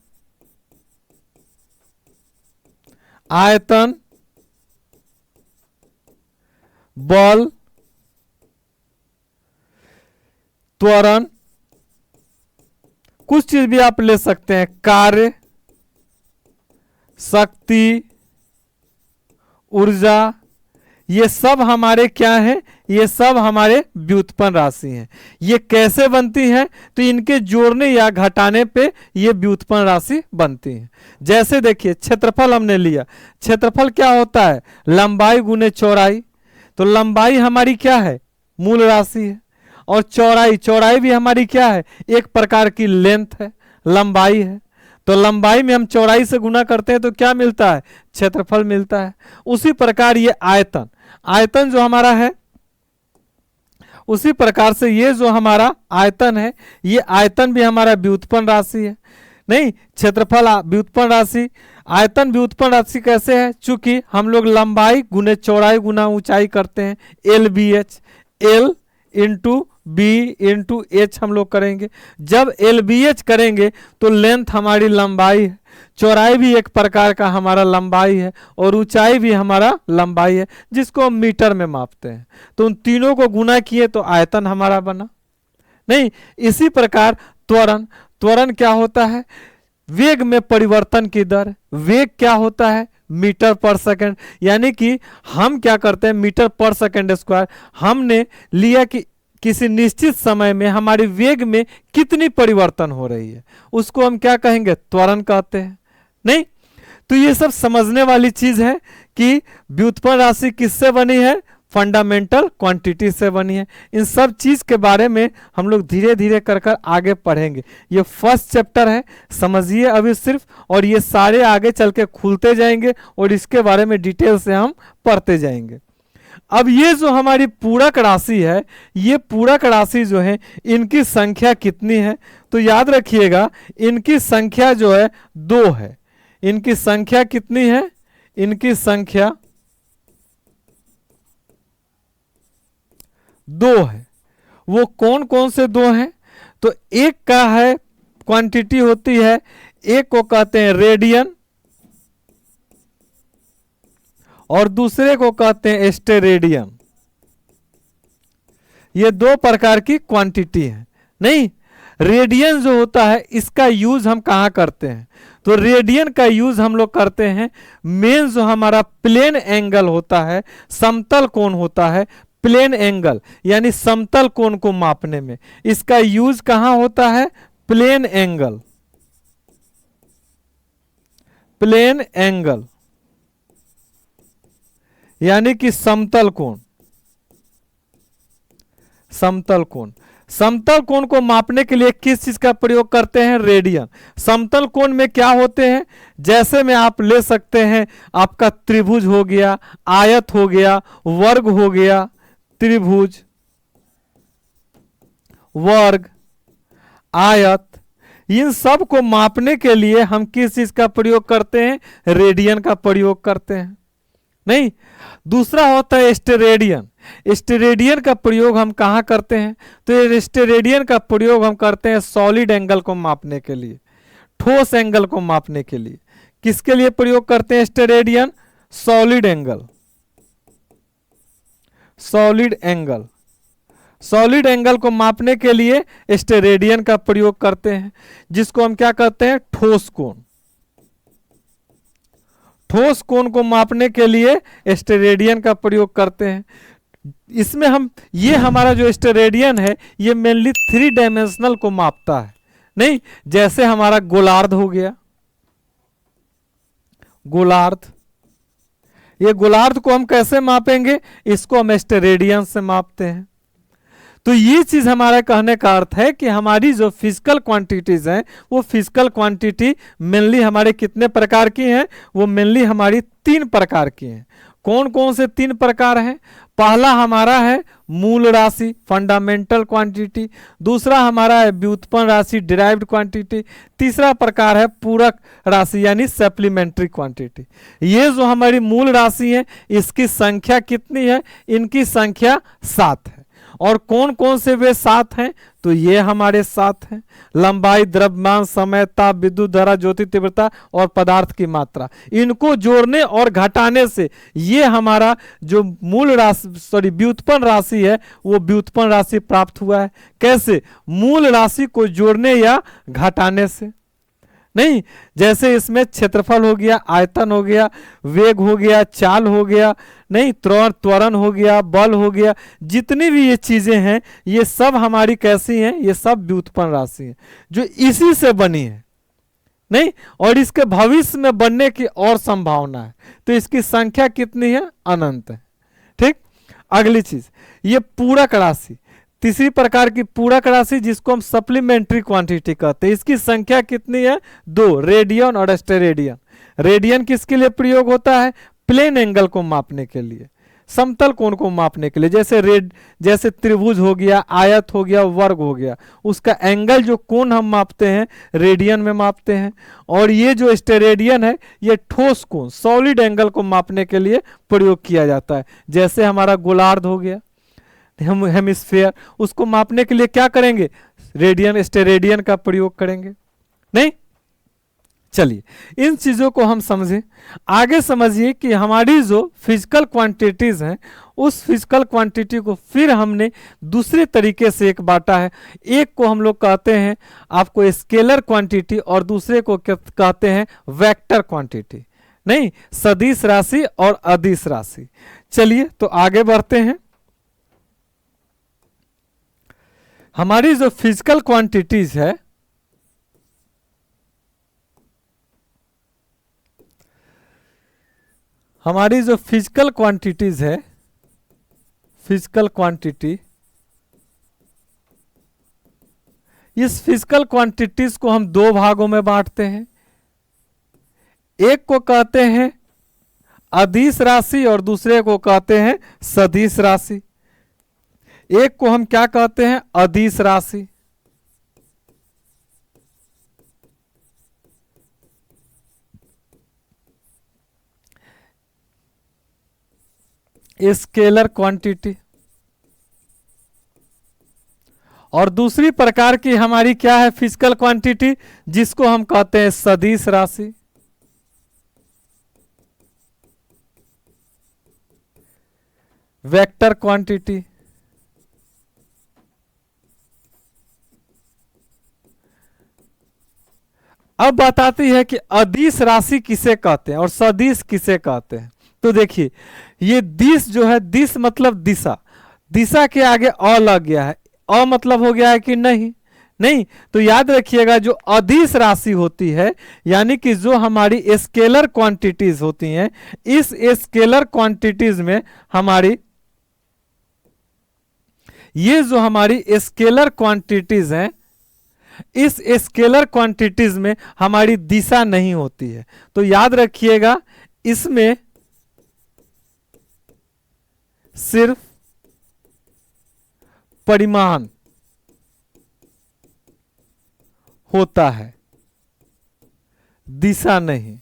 आयतन, बल, त्वरण, कुछ चीज भी आप ले सकते हैं, कार्य, शक्ति, ऊर्जा, ये सब हमारे क्या हैं? ये सब हमारे व्युत्पन्न राशि हैं। ये कैसे बनती हैं? तो इनके जोड़ने या घटाने पे ये व्युत्पन्न राशि बनती हैं। जैसे देखिए क्षेत्रफल हमने लिया, क्षेत्रफल क्या होता है? लंबाई गुने चौड़ाई। तो लंबाई हमारी क्या है? मूल राशि है। और चौड़ाई, चौड़ाई भी हमारी क्या है? एक प्रकार की लेंथ है, लंबाई है। तो लंबाई में हम चौड़ाई से गुना करते हैं तो क्या मिलता है? क्षेत्रफल मिलता है। उसी प्रकार ये आयतन, आयतन जो हमारा है, उसी प्रकार से ये जो हमारा आयतन है, ये आयतन भी हमारा व्युत्पन्न राशि है। नहीं, क्षेत्रफल व्युत्पन्न राशि, आयतन व्युत्पन्न राशि कैसे है? चूंकि हम लोग लंबाई गुने चौड़ाई गुना ऊंचाई करते हैं, L B H, L into B into H हम लोग करेंगे। जब एल बी एच करेंगे तो लेंथ हमारी लंबाई है, चौड़ाई भी एक प्रकार का हमारा लंबाई है, और ऊंचाई भी हमारा लंबाई है, जिसको हम मीटर में मापते हैं। तो उन तीनों को गुना किए तो आयतन हमारा बना। नहीं, इसी प्रकार त्वरण, त्वरण क्या होता है? वेग में परिवर्तन की दर। वेग क्या होता है? मीटर पर सेकंड। यानी कि हम क्या करते हैं? मीटर पर सेकंड स्क्वायर। हमने लिया कि किसी निश्चित समय में हमारी वेग में कितनी परिवर्तन हो रही है, उसको हम क्या कहेंगे? त्वरण कहते हैं। नहीं, तो ये सब समझने वाली चीज है कि व्युत्पन्न राशि किससे बनी है? फंडामेंटल क्वांटिटी से बनी है। इन सब चीज के बारे में हम लोग धीरे धीरे कर कर आगे पढ़ेंगे। ये फर्स्ट चैप्टर है, समझिए अभी सिर्फ, और ये सारे आगे चल के खुलते जाएंगे और इसके बारे में डिटेल से हम पढ़ते जाएंगे। अब ये जो हमारी पूरक राशि है, ये पूरक राशि जो है, इनकी संख्या कितनी है? तो याद रखिएगा इनकी संख्या जो है 2 है। इनकी संख्या कितनी है? इनकी संख्या 2 है। वो कौन कौन से 2 हैं? तो एक का है क्वांटिटी होती है, एक को कहते हैं रेडियन और दूसरे को कहते हैं स्टेरेडियन। ये 2 प्रकार की क्वांटिटी है। नहीं, रेडियन जो होता है इसका यूज हम कहाँ करते हैं? तो रेडियन का यूज हम लोग करते हैं मेन जो हमारा प्लेन एंगल होता है, समतल कोण होता है, प्लेन एंगल यानी समतल कोण को मापने में इसका यूज कहाँ होता है? प्लेन एंगल, प्लेन एंगल यानी कि समतल कोण। समतल कोण, समतल कोण को मापने के लिए किस चीज का प्रयोग करते हैं? रेडियन। समतल कोण में क्या होते हैं? जैसे में आप ले सकते हैं, आपका त्रिभुज हो गया, आयत हो गया, वर्ग हो गया, त्रिभुज, वर्ग, आयत, इन सब को मापने के लिए हम किस चीज का प्रयोग करते हैं? रेडियन का प्रयोग करते हैं। नहीं, दूसरा होता है स्टेरेडियन। स्टेरेडियन का प्रयोग हम कहाँ करते हैं? तो स्टेरेडियन का प्रयोग हम करते हैं सॉलिड एंगल को मापने के लिए, ठोस एंगल को मापने के लिए। किसके लिए प्रयोग करते हैं steradian? Solid angle, solid angle, solid angle को मापने के लिए स्टेरेडियन का प्रयोग करते हैं, जिसको हम क्या कहते हैं? ठोस कोण। ठोस कोण को मापने के लिए स्टेरेडियन का प्रयोग करते हैं। इसमें हम ये हमारा जो स्टेरेडियन है ये मेनली 3 डायमेंशनल को मापता है, नहीं जैसे हमारा गोलार्ध हो गया, गोलार्ध, ये गोलार्ध को हम कैसे मापेंगे, इसको हम स्टेरेडियन से मापते हैं। तो ये चीज हमारा कहने का अर्थ है कि हमारी जो फिजिकल क्वांटिटीज हैं वो फिजिकल क्वांटिटी मेनली हमारे कितने प्रकार की हैं, वो मेनली हमारी 3 प्रकार की हैं। कौन कौन से 3 प्रकार हैं? पहला हमारा है मूल राशि, फंडामेंटल क्वांटिटी, दूसरा हमारा है व्युत्पन्न राशि, डिराइव्ड क्वांटिटी, तीसरा प्रकार है पूरक राशि यानी सप्लीमेंट्री क्वांटिटी। ये जो हमारी मूल राशि है इसकी संख्या कितनी है? इनकी संख्या 7 है। और कौन कौन से वे 7 हैं? तो ये हमारे 7 हैं, लंबाई, द्रव्यमान, समय, ताप, विद्युत धारा, ज्योति तीव्रता और पदार्थ की मात्रा। इनको जोड़ने और घटाने से ये हमारा जो मूल राशि व्युत्पन्न राशि है वो व्युत्पन्न राशि प्राप्त हुआ है। कैसे? मूल राशि को जोड़ने या घटाने से। नहीं, जैसे इसमें क्षेत्रफल हो गया, आयतन हो गया, वेग हो गया, चाल हो गया, नहीं त्वरण हो गया, बल हो गया, जितनी भी ये चीजें हैं ये सब हमारी कैसी हैं? ये सब व्युत्पन्न राशि हैं जो इसी से बनी है, नहीं, और इसके भविष्य में बनने की और संभावना है। तो इसकी संख्या कितनी है? अनंत है। ठीक, अगली चीज ये पूरक राशि, तीसरी प्रकार की पूरक राशि जिसको हम सप्लीमेंट्री क्वांटिटी कहते हैं। इसकी संख्या कितनी है? 2, रेडियन और स्टेरेडियन। रेडियन किसके लिए प्रयोग होता है? प्लेन एंगल को मापने के लिए, समतल कोण को मापने के लिए, जैसे त्रिभुज हो गया, आयत हो गया, वर्ग हो गया, उसका एंगल जो कोण हम मापते हैं रेडियन में मापते हैं। और ये जो स्टेरेडियन है ये ठोस कोण, सॉलिड एंगल को मापने के लिए प्रयोग किया जाता है। जैसे हमारा गोलार्ध हो गया, हेमिस्फेयर, उसको मापने के लिए क्या करेंगे? रेडियन स्टेरेडियन का प्रयोग करेंगे। नहीं, चलिए इन चीजों को हम समझें। आगे समझिए कि हमारी जो फिजिकल क्वांटिटीज हैं उस फिजिकल क्वांटिटी को फिर हमने दूसरे तरीके से एक बांटा है। एक को हम लोग कहते हैं आपको स्केलर क्वांटिटी और दूसरे को कहते हैं वेक्टर क्वांटिटी, नहीं सदिश राशि और अदिश राशि। चलिए तो आगे बढ़ते हैं। हमारी जो फिजिकल क्वांटिटीज है हमारी जो फिजिकल क्वांटिटीज है, फिजिकल क्वांटिटी, इस फिजिकल क्वांटिटीज को हम 2 भागों में बांटते हैं। एक को कहते हैं अदिश राशि और दूसरे को कहते हैं सदिश राशि। एक को हम क्या कहते हैं? अदिश राशि। Scalar quantity. और दूसरी प्रकार की हमारी क्या है फिजिकल क्वांटिटी, जिसको हम कहते हैं सदिश राशि, वेक्टर क्वांटिटी। अब बताती है कि अदिश राशि किसे कहते हैं और सदिश किसे कहते हैं। तो देखिए ये दिश जो है, दिश मतलब दिशा, दिशा के आगे अ लग गया है, अ मतलब हो गया है कि नहीं, नहीं, तो याद रखिएगा जो अदिश राशि होती है यानी कि जो हमारी स्केलर क्वांटिटीज होती हैं, इस स्केलर क्वांटिटीज में हमारी ये जो हमारी स्केलर क्वांटिटीज हैं, इस स्केलर क्वांटिटीज में हमारी दिशा नहीं होती है। तो याद रखिएगा इसमें सिर्फ परिमाण होता है, दिशा नहीं।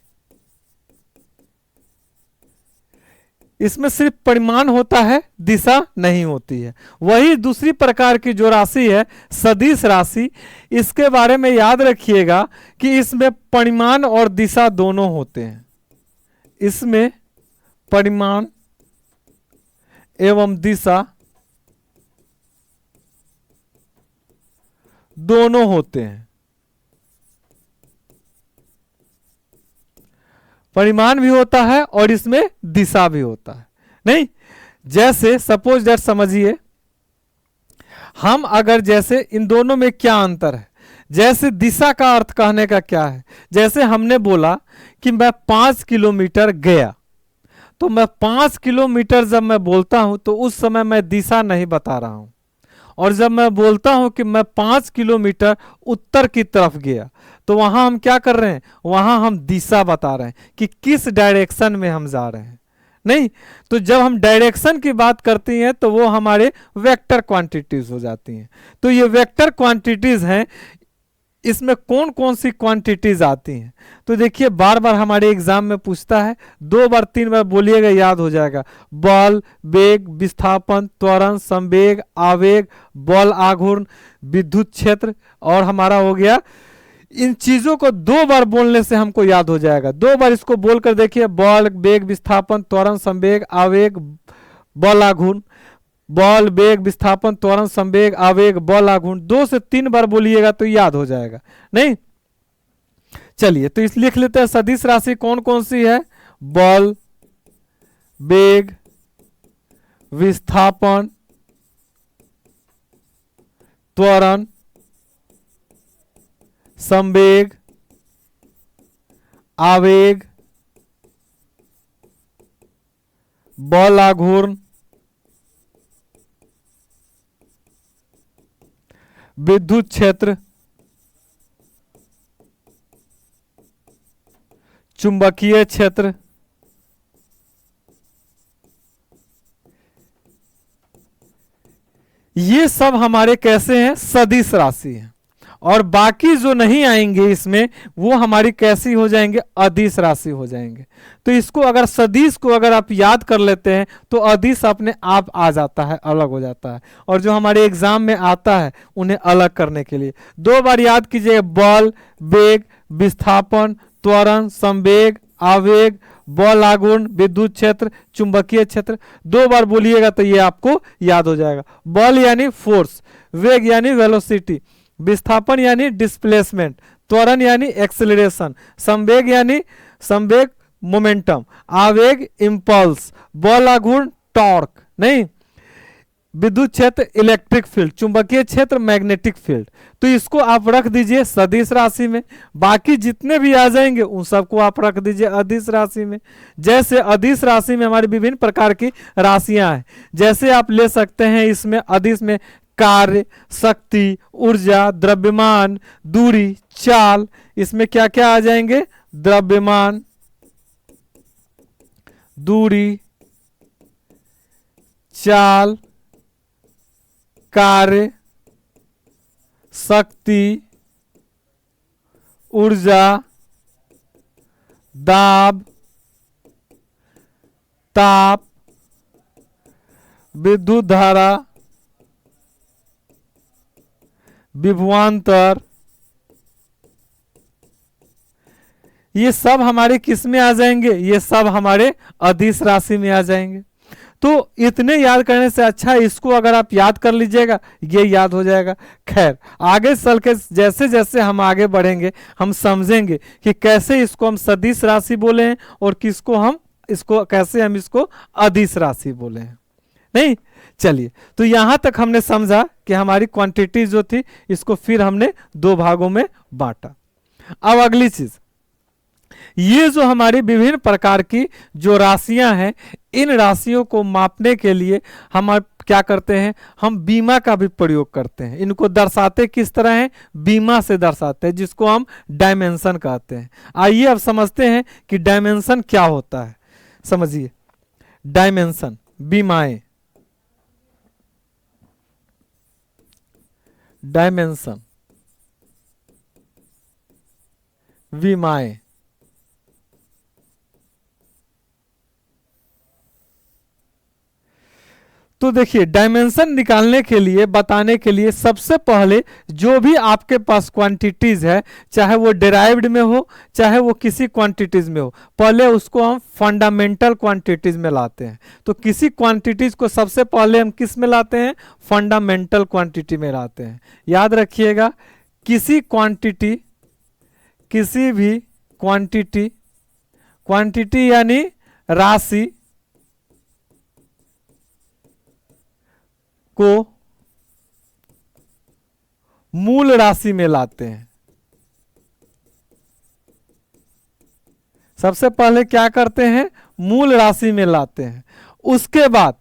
इसमें सिर्फ परिमाण होता है, दिशा नहीं होती है। वही दूसरी प्रकार की जो राशि है सदिश राशि, इसके बारे में याद रखिएगा कि इसमें परिमाण और दिशा दोनों होते हैं। इसमें परिमाण एवं दिशा दोनों होते हैं। परिमाण भी होता है और इसमें दिशा भी होता है। नहीं, जैसे सपोज दैट समझिए, हम अगर जैसे इन दोनों में क्या अंतर है, जैसे दिशा का अर्थ कहने का क्या है, जैसे हमने बोला कि मैं 5 किलोमीटर गया, तो मैं 5 किलोमीटर जब मैं बोलता हूं तो उस समय मैं दिशा नहीं बता रहा हूं। और जब मैं बोलता हूं कि मैं 5 किलोमीटर उत्तर की तरफ गया, तो वहां हम क्या कर रहे हैं, वहां हम दिशा बता रहे हैं कि किस डायरेक्शन में हम जा रहे हैं। नहीं, तो जब हम डायरेक्शन की बात करती हैं तो वो हमारे वेक्टर क्वांटिटीज हो जाती हैं। तो ये वेक्टर क्वांटिटीज हैं, इसमें कौन कौन सी क्वांटिटीज आती हैं, तो देखिए बार बार हमारे एग्जाम में पूछता है, 2 बार 3 बार बोलिएगा याद हो जाएगा। बल, वेग, विस्थापन, त्वरण, संवेग, आवेग, बल आघूर्ण, विद्युत क्षेत्र, और हमारा हो गया। इन चीजों को 2 बार बोलने से हमको याद हो जाएगा। 2 बार इसको बोलकर देखिए, बल, वेग, विस्थापन, त्वरण, संवेग, आवेग, बल आघूर्ण। बल, वेग, विस्थापन, त्वरण, संवेग, आवेग, बल आघूर्ण 2 से 3 बार बोलिएगा तो याद हो जाएगा। नहीं, चलिए तो इस लिख लेते हैं, सदिश राशि कौन कौन सी है, बल, वेग, विस्थापन, त्वरण, संवेग, आवेग, बल आघूर्ण, विद्युत क्षेत्र, चुंबकीय क्षेत्र, ये सब हमारे कैसे हैं, सदिश राशि हैं। और बाकी जो नहीं आएंगे इसमें, वो हमारी कैसी हो जाएंगे, अदिश राशि हो जाएंगे। तो इसको अगर सदिश को अगर आप याद कर लेते हैं तो अदिश अपने आप आ जाता है, अलग हो जाता है। और जो हमारे एग्जाम में आता है उन्हें अलग करने के लिए 2 बार याद कीजिए, बल, वेग, विस्थापन, त्वरण, संवेग, आवेग, बल आघूर्ण, विद्युत क्षेत्र, चुंबकीय क्षेत्र। 2 बार बोलिएगा तो ये आपको याद हो जाएगा। बल यानी फोर्स, वेग यानी वेलोसिटी, विस्थापन यानी डिस्प्लेसमेंट, त्वरण यानी एक्सेलरेशन, संवेग यानी संवेग मोमेंटम, आवेग इंपल्स, बल आघूर्ण टॉर्क। नहीं, विद्युत क्षेत्र इलेक्ट्रिक फील्ड, चुंबकीय क्षेत्र मैग्नेटिक फील्ड। तो इसको आप रख दीजिए सदिश राशि में। बाकी जितने भी आ जाएंगे उन सबको आप रख दीजिए अदिश राशि में। जैसे अदिश राशि में हमारी विभिन्न प्रकार की राशियां हैं, जैसे आप ले सकते हैं इसमें अदिश में कार्य, शक्ति, ऊर्जा, द्रव्यमान, दूरी, चाल। इसमें क्या क्या आ जाएंगे, द्रव्यमान, दूरी, चाल, कार्य, शक्ति, ऊर्जा, दाब, ताप, विद्युत धारा, विभवांतर। ये सब हमारे किस में आ जाएंगे, ये सब हमारे अदिश राशि में आ जाएंगे। तो इतने याद करने से अच्छा इसको अगर आप याद कर लीजिएगा, ये याद हो जाएगा। खैर आगे चल के जैसे जैसे हम आगे बढ़ेंगे हम समझेंगे कि कैसे इसको हम सदिश राशि बोले हैं और किसको हम इसको कैसे हम इसको अदिश राशि बोले हैं। नहीं, चलिए तो यहां तक हमने समझा कि हमारी क्वांटिटी जो थी इसको फिर हमने 2 भागों में बांटा। अब अगली चीज, ये जो हमारी विभिन्न प्रकार की जो राशियां हैं, इन राशियों को मापने के लिए हम क्या करते हैं, हम बीमा का भी प्रयोग करते हैं। इनको दर्शाते किस तरह हैं, बीमा से दर्शाते हैं, जिसको हम डायमेंशन कहते हैं। आइए अब समझते हैं कि डायमेंशन क्या होता है। समझिए, डायमेंशन, बीमाएं, डायमेंशन, विमाएं। तो देखिए डायमेंशन निकालने के लिए, बताने के लिए सबसे पहले जो भी आपके पास क्वांटिटीज है, चाहे वो डिराइव्ड में हो चाहे वो किसी क्वांटिटीज में हो, पहले उसको हम फंडामेंटल क्वांटिटीज में लाते हैं। तो किसी क्वांटिटीज को सबसे पहले हम किस में लाते हैं, फंडामेंटल क्वांटिटी में लाते हैं। याद रखिएगा, किसी क्वांटिटी, किसी भी क्वांटिटी, क्वांटिटी यानी राशि, को मूल राशि में लाते हैं। सबसे पहले क्या करते हैं, मूल राशि में लाते हैं। उसके बाद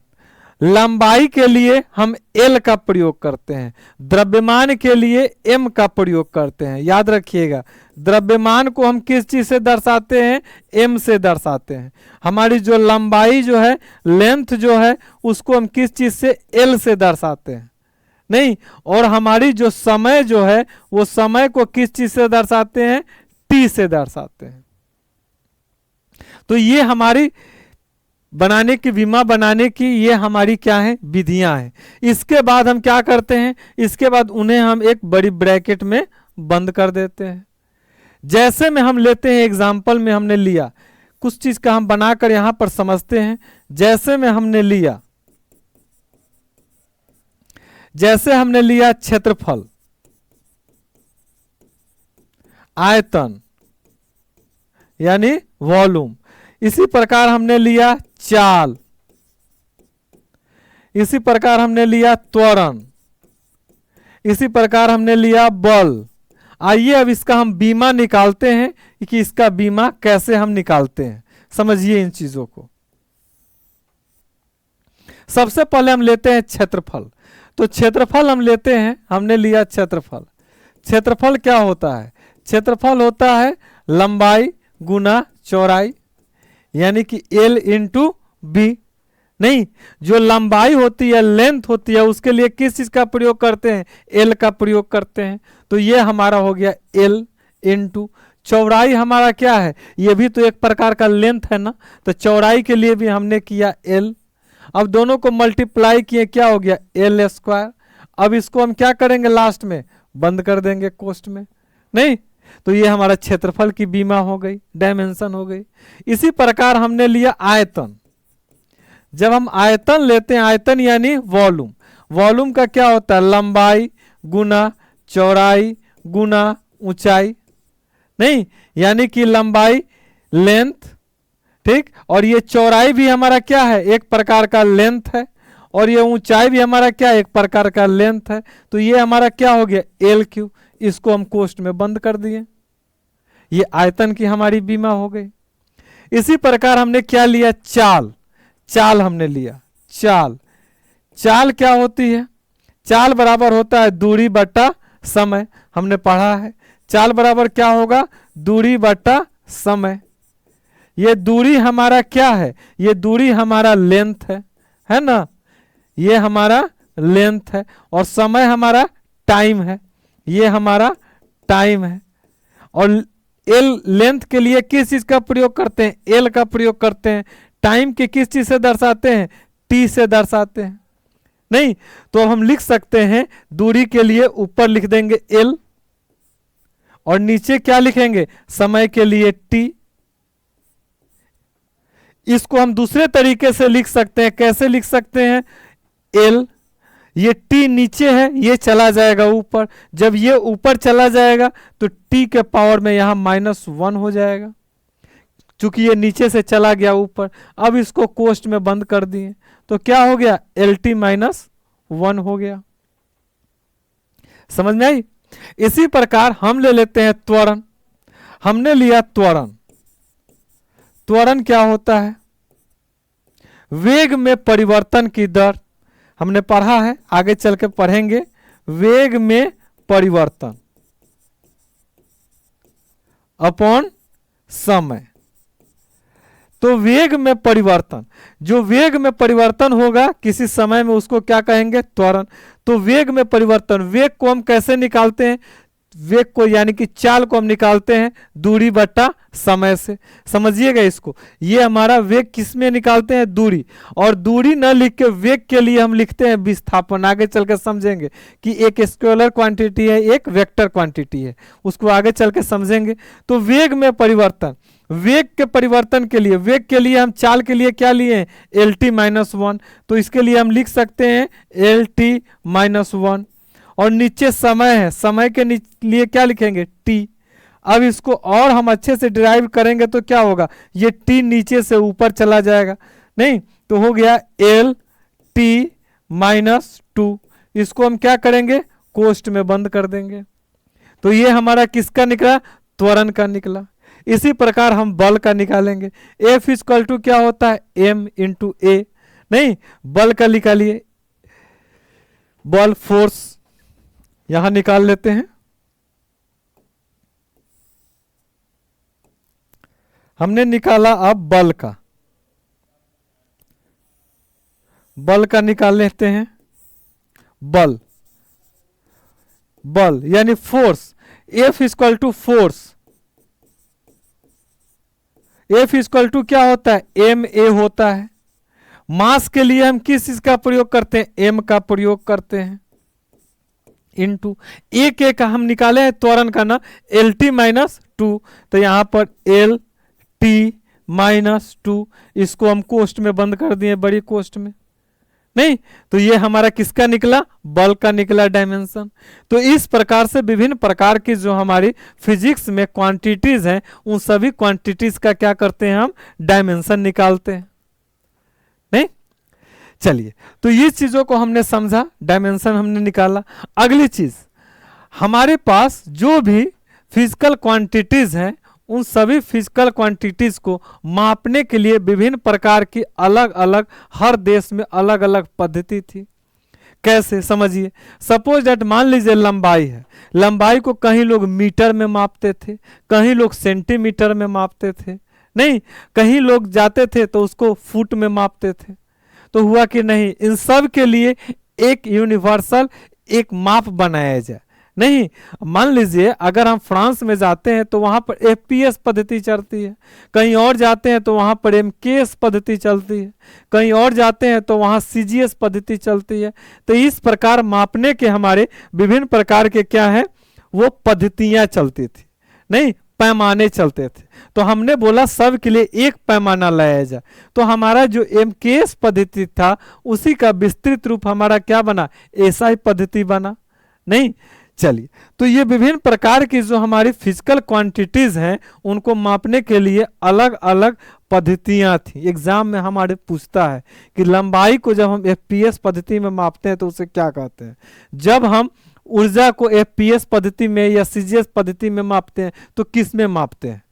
लंबाई के लिए हम L का प्रयोग करते हैं, द्रव्यमान के लिए M का प्रयोग करते हैं। याद रखिएगा, द्रव्यमान को हम किस चीज से दर्शाते हैं, M से दर्शाते हैं। हमारी जो लंबाई जो है, लेंथ जो है, उसको हम किस चीज से, L से दर्शाते हैं। नहीं, और हमारी जो समय जो है, वो समय को किस चीज से दर्शाते हैं, T से दर्शाते हैं। तो ये हमारी बनाने की, बीमा बनाने की ये हमारी क्या है, विधियां हैं। इसके बाद हम क्या करते हैं, इसके बाद उन्हें हम एक बड़ी ब्रैकेट में बंद कर देते हैं। जैसे में हम लेते हैं, एग्जाम्पल में हमने लिया कुछ चीज का, हम बनाकर यहां पर समझते हैं। जैसे में हमने लिया, जैसे हमने लिया क्षेत्रफल, आयतन यानी वॉल्यूम, इसी प्रकार हमने लिया चाल, इसी प्रकार हमने लिया त्वरण, इसी प्रकार हमने लिया बल। आइए अब इसका हम बीमा निकालते हैं कि इसका बीमा कैसे हम निकालते हैं। समझिए इन चीजों को। सबसे पहले हम लेते हैं क्षेत्रफल। तो क्षेत्रफल हम लेते हैं, हमने लिया क्षेत्रफल। क्षेत्रफल क्या होता है, क्षेत्रफल होता है लंबाई गुना चौड़ाई, यानी कि L इंटू बी। नहीं, जो लंबाई होती है, लेंथ होती है, उसके लिए किस चीज का प्रयोग करते हैं, L का प्रयोग करते हैं। तो ये हमारा हो गया L इंटू चौड़ाई। हमारा क्या है, ये भी तो एक प्रकार का लेंथ है ना, तो चौड़ाई के लिए भी हमने किया L। अब दोनों को मल्टीप्लाई किए, क्या हो गया, L स्क्वायर। अब इसको हम क्या करेंगे, लास्ट में बंद कर देंगे कोष्ठ में। नहीं, तो ये हमारा क्षेत्रफल की बीमा हो गई, डायमेंशन हो गई। इसी प्रकार हमने लिया आयतन। जब हम आयतन लेते हैं, आयतन यानी वॉल्यूम, वॉल्यूम का क्या होता है, लंबाई गुना चौड़ाई गुना ऊंचाई। नहीं, यानी कि लंबाई लेंथ, ठीक, और ये चौड़ाई भी हमारा क्या है, एक प्रकार का लेंथ है, और ये ऊंचाई भी हमारा क्या है, एक प्रकार का लेंथ है। तो ये हमारा क्या हो गया, LQ। इसको हम कोष्ठ में बंद कर दिए। ये आयतन की हमारी बीमा हो गई। इसी प्रकार हमने क्या लिया, चाल। चाल हमने लिया, चाल। चाल क्या होती है, चाल बराबर होता है दूरी बटा समय। हमने पढ़ा है चाल बराबर क्या होगा, दूरी बटा समय। ये दूरी हमारा क्या है, ये दूरी हमारा लेंथ है ना, ये हमारा लेंथ है, और समय हमारा टाइम है, ये हमारा टाइम है। और L लेंथ के लिए किस चीज का प्रयोग करते हैं, L का प्रयोग करते हैं। टाइम के किस चीज से दर्शाते हैं, T से दर्शाते हैं। नहीं, तो अब हम लिख सकते हैं, दूरी के लिए ऊपर लिख देंगे L, और नीचे क्या लिखेंगे, समय के लिए T। इसको हम दूसरे तरीके से लिख सकते हैं। कैसे लिख सकते हैं, L, ये T नीचे है, ये चला जाएगा ऊपर। जब ये ऊपर चला जाएगा तो T के पावर में यहां -1 हो जाएगा, चूंकि ये नीचे से चला गया ऊपर। अब इसको कोष्ठ में बंद कर दिए, तो क्या हो गया, LT -1 हो गया। समझ में आई। इसी प्रकार हम ले लेते हैं त्वरण। हमने लिया त्वरण। त्वरण क्या होता है, वेग में परिवर्तन की दर। हमने पढ़ा है, आगे चल के पढ़ेंगे। वेग में परिवर्तन अपॉन समय। तो वेग में परिवर्तन, जो वेग में परिवर्तन होगा किसी समय में, उसको क्या कहेंगे, त्वरण। तो वेग में परिवर्तन, वेग को हम कैसे निकालते हैं, वेग को यानी कि चाल को हम निकालते हैं दूरी बटा समय से। समझिएगा इसको, ये हमारा वेग किस में निकालते हैं, दूरी। और दूरी न लिख के वेग के लिए हम लिखते हैं विस्थापन। आगे चलकर समझेंगे कि एक स्केलर क्वांटिटी है, एक वेक्टर क्वांटिटी है, उसको आगे चल के समझेंगे। तो वेग में परिवर्तन, वेग के परिवर्तन के लिए, वेग के लिए हम चाल के लिए क्या लिए, LT -1। तो इसके लिए हम लिख सकते हैं LT -1। और नीचे समय है, समय के लिए क्या लिखेंगे, T। अब इसको और हम अच्छे से डिराइव करेंगे तो क्या होगा, ये T नीचे से ऊपर चला जाएगा। नहीं, तो हो गया LT टू, इसको हम क्या करेंगे, कोष्ट में बंद कर देंगे। तो ये हमारा किसका निकला, त्वरण का निकला। इसी प्रकार हम बल का निकालेंगे। F इक्वल टू क्या होता है, m इंटू ए, नहीं बल का निकालिए, बल फोर्स यहां निकाल लेते हैं। हमने निकाला अब बल का, बल का निकाल लेते हैं। बल, बल यानी force, F equal to force, F equal to क्या होता है, एम ए होता है। मास के लिए हम किस चीज का प्रयोग करते हैं, एम का प्रयोग करते हैं, इनटू एक एक हम निकाले हैं त्वरण का ना, एल टी माइनस टू, तो यहां पर एल टी माइनस टू, इसको हम कोष्ट में बंद कर दिए, बड़ी कोष्ट में, नहीं तो ये हमारा किसका निकला, बल का निकला डायमेंशन। तो इस प्रकार से विभिन्न प्रकार की जो हमारी फिजिक्स में क्वांटिटीज हैं, उन सभी क्वांटिटीज का क्या करते हैं, हम डायमेंशन निकालते हैं, नहीं। चलिए, तो ये चीजों को हमने समझा, डायमेंशन हमने निकाला। अगली चीज, हमारे पास जो भी फिजिकल क्वांटिटीज हैं, उन सभी फिजिकल क्वांटिटीज को मापने के लिए विभिन्न प्रकार की अलग अलग, हर देश में अलग अलग पद्धति थी। कैसे, समझिए। सपोज दैट मान लीजिए लंबाई है, लंबाई को कहीं लोग मीटर में मापते थे, कहीं लोग सेंटीमीटर में मापते थे, नहीं कहीं लोग जाते थे तो उसको फुट में मापते थे। तो हुआ कि नहीं, इन सब के लिए एक यूनिवर्सल एक माप बनाया जाए। नहीं, मान लीजिए अगर हम फ्रांस में जाते हैं तो वहां पर एफपीएस पद्धति चलती है, कहीं और जाते हैं तो वहां पर एमकेएस पद्धति चलती है, कहीं और जाते हैं तो वहां सीजीएस पद्धति चलती है। तो इस प्रकार मापने के हमारे विभिन्न प्रकार के क्या है, वो पद्धतियां चलती थी, नहीं पैमाने चलते थे। तो हमने बोला सब के लिए एक पैमाना लाया जाए। तो हमारा जो एमकेएस पद्धति था, उसी का विस्तृत रूप हमारा क्या बना, एसआई पद्धति बना, नहीं। चलिए, तो ये विभिन्न प्रकार की जो हमारी फिजिकल क्वांटिटीज हैं, उनको मापने के लिए अलग अलग पद्धतियां थी। एग्जाम में हमारे पूछता है कि लंबाई को जब हम एफपीएस पद्धति में मापते हैं तो उसे क्या कहते हैं, जब हम ऊर्जा को एफपीएस पद्धति में या सीजीएस पद्धति में मापते हैं तो किस में मापते हैं।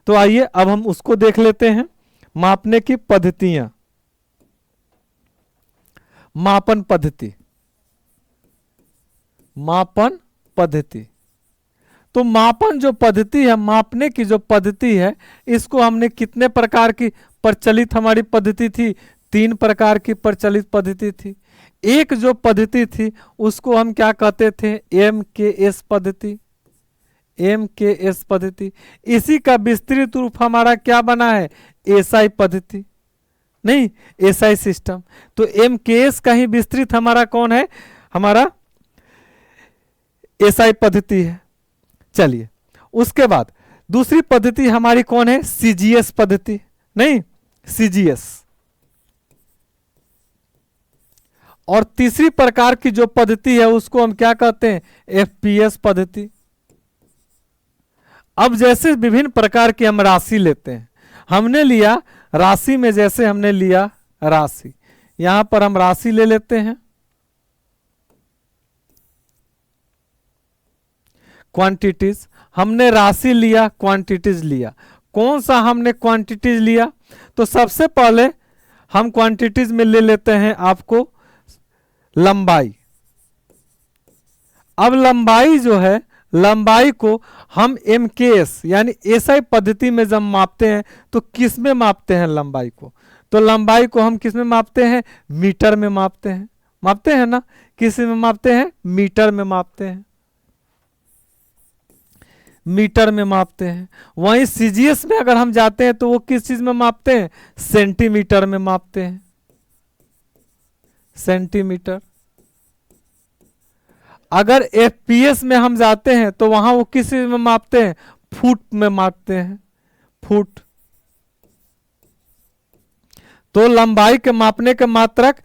तो आइए अब हम उसको देख लेते हैं, मापने की पद्धतियां। मापन पद्धति, मापन पद्धति। तो मापन जो पद्धति है, मापने की जो पद्धति है, इसको हमने कितने प्रकार की प्रचलित हमारी पद्धति थी, 3 प्रकार की प्रचलित पद्धति थी। एक जो पद्धति थी उसको हम क्या कहते थे, एमकेएस पद्धति, एमकेएस पद्धति। इसी का विस्तृत रूप हमारा क्या बना है, एसआई पद्धति, नहीं एसआई सिस्टम। तो एमकेएस का ही विस्तृत हमारा कौन है, हमारा एसआई पद्धति है। चलिए, उसके बाद दूसरी पद्धति हमारी कौन है, सीजीएस पद्धति, नहीं सीजीएस। और तीसरी प्रकार की जो पद्धति है उसको हम क्या कहते हैं, एफपीएस पद्धति। अब जैसे विभिन्न प्रकार की हम राशि लेते हैं, हमने लिया राशि में, जैसे हमने लिया राशि, यहां पर हम राशि ले लेते हैं, क्वांटिटीज। हमने राशि लिया, क्वांटिटीज लिया। कौन सा हमने क्वांटिटीज लिया, तो सबसे पहले हम क्वांटिटीज में ले लेते हैं आपको लंबाई। अब लंबाई जो है, लंबाई को हम एमकेएस यानी एसआई पद्धति में जब मापते हैं तो किस में मापते हैं लंबाई को, तो लंबाई को हम किस में मापते हैं, मीटर में मापते हैं, मापते हैं ना, किस में मापते हैं, मीटर में मापते हैं, मीटर में मापते हैं। वहीं सीजीएस में अगर हम जाते हैं तो वो किस चीज में मापते हैं, सेंटीमीटर में मापते हैं, सेंटीमीटर। अगर एफपीएस में हम जाते हैं तो वहां वो किस चीज में मापते हैं, फुट में मापते हैं, फुट। तो लंबाई के मापने के मात्रक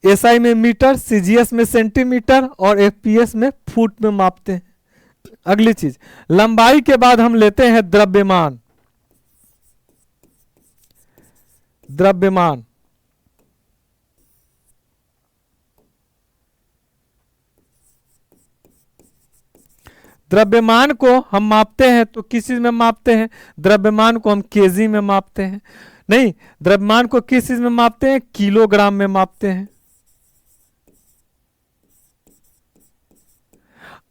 एसआई में मीटर, सीजीएस में सेंटीमीटर और एफपीएस में फुट में मापते हैं। अगली चीज, लंबाई के बाद हम लेते हैं द्रव्यमान, द्रव्यमान। द्रव्यमान को हम मापते हैं तो किस चीज में मापते हैं? द्रव्यमान को हम केजी में मापते हैं। नहीं, द्रव्यमान को किस चीज में मापते हैं? किलोग्राम में मापते हैं।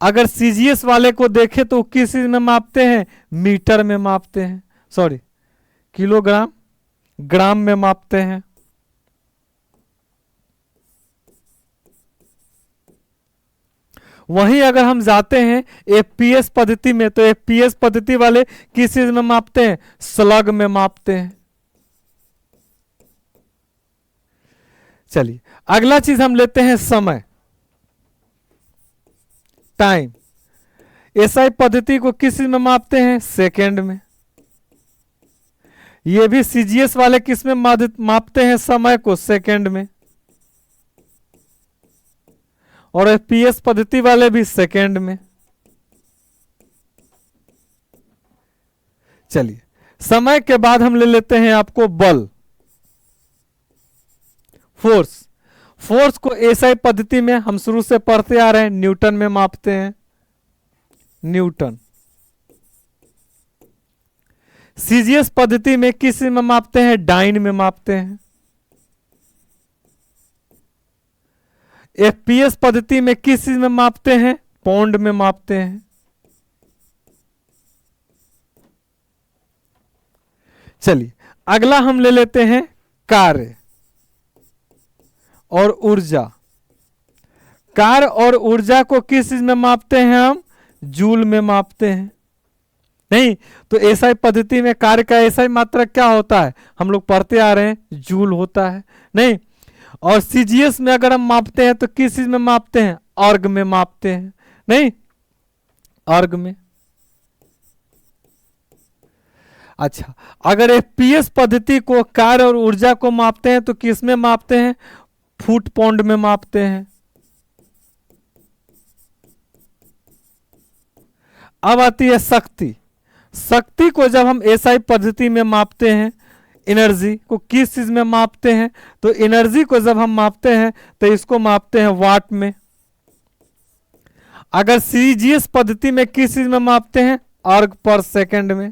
अगर सीजीएस वाले को देखें तो किस चीज में मापते हैं? मीटर में मापते हैं, सॉरी किलोग्राम, ग्राम में मापते हैं। वहीं अगर हम जाते हैं एफपीएस पद्धति में तो एफपीएस पद्धति वाले किस चीज में मापते हैं? स्लग में मापते हैं। चलिए अगला चीज हम लेते हैं समय, टाइम। एसआई पद्धति को किस चीज में मापते हैं? सेकेंड में। ये भी सीजीएस वाले किस में मापते हैं? समय को सेकेंड में। और एफपीएस पद्धति वाले भी सेकेंड में। चलिए समय के बाद हम ले लेते हैं आपको बल, फोर्स। फोर्स को एसआई पद्धति में हम शुरू से पढ़ते आ रहे हैं, न्यूटन में मापते हैं, न्यूटन। सीजीएस पद्धति में किस में मापते हैं? डाइन में मापते हैं। एफपीएस पद्धति में किस चीज में मापते हैं? पौंड में मापते हैं। चलिए अगला हम ले लेते हैं कार्य और ऊर्जा। कार्य और ऊर्जा को किस चीज में मापते हैं? हम जूल में मापते हैं। नहीं तो एसआई पद्धति में कार्य का एसआई मात्रक क्या होता है? हम लोग पढ़ते आ रहे हैं, जूल होता है। नहीं, और सीजीएस में अगर हम मापते हैं तो किस चीज में मापते हैं? अर्ग में मापते हैं। नहीं, अर्ग में। अच्छा, अगर एफपीएस पद्धति को कार्य और ऊर्जा को मापते हैं तो किस में मापते हैं? फुट पाउंड में मापते हैं। अब आती है शक्ति। शक्ति को जब हम एसआई पद्धति में मापते हैं, एनर्जी को किस चीज में मापते हैं? तो एनर्जी को जब हम मापते हैं तो इसको मापते हैं वाट में। अगर सीजीएस पद्धति में किस चीज में मापते हैं? अर्ग पर सेकंड में।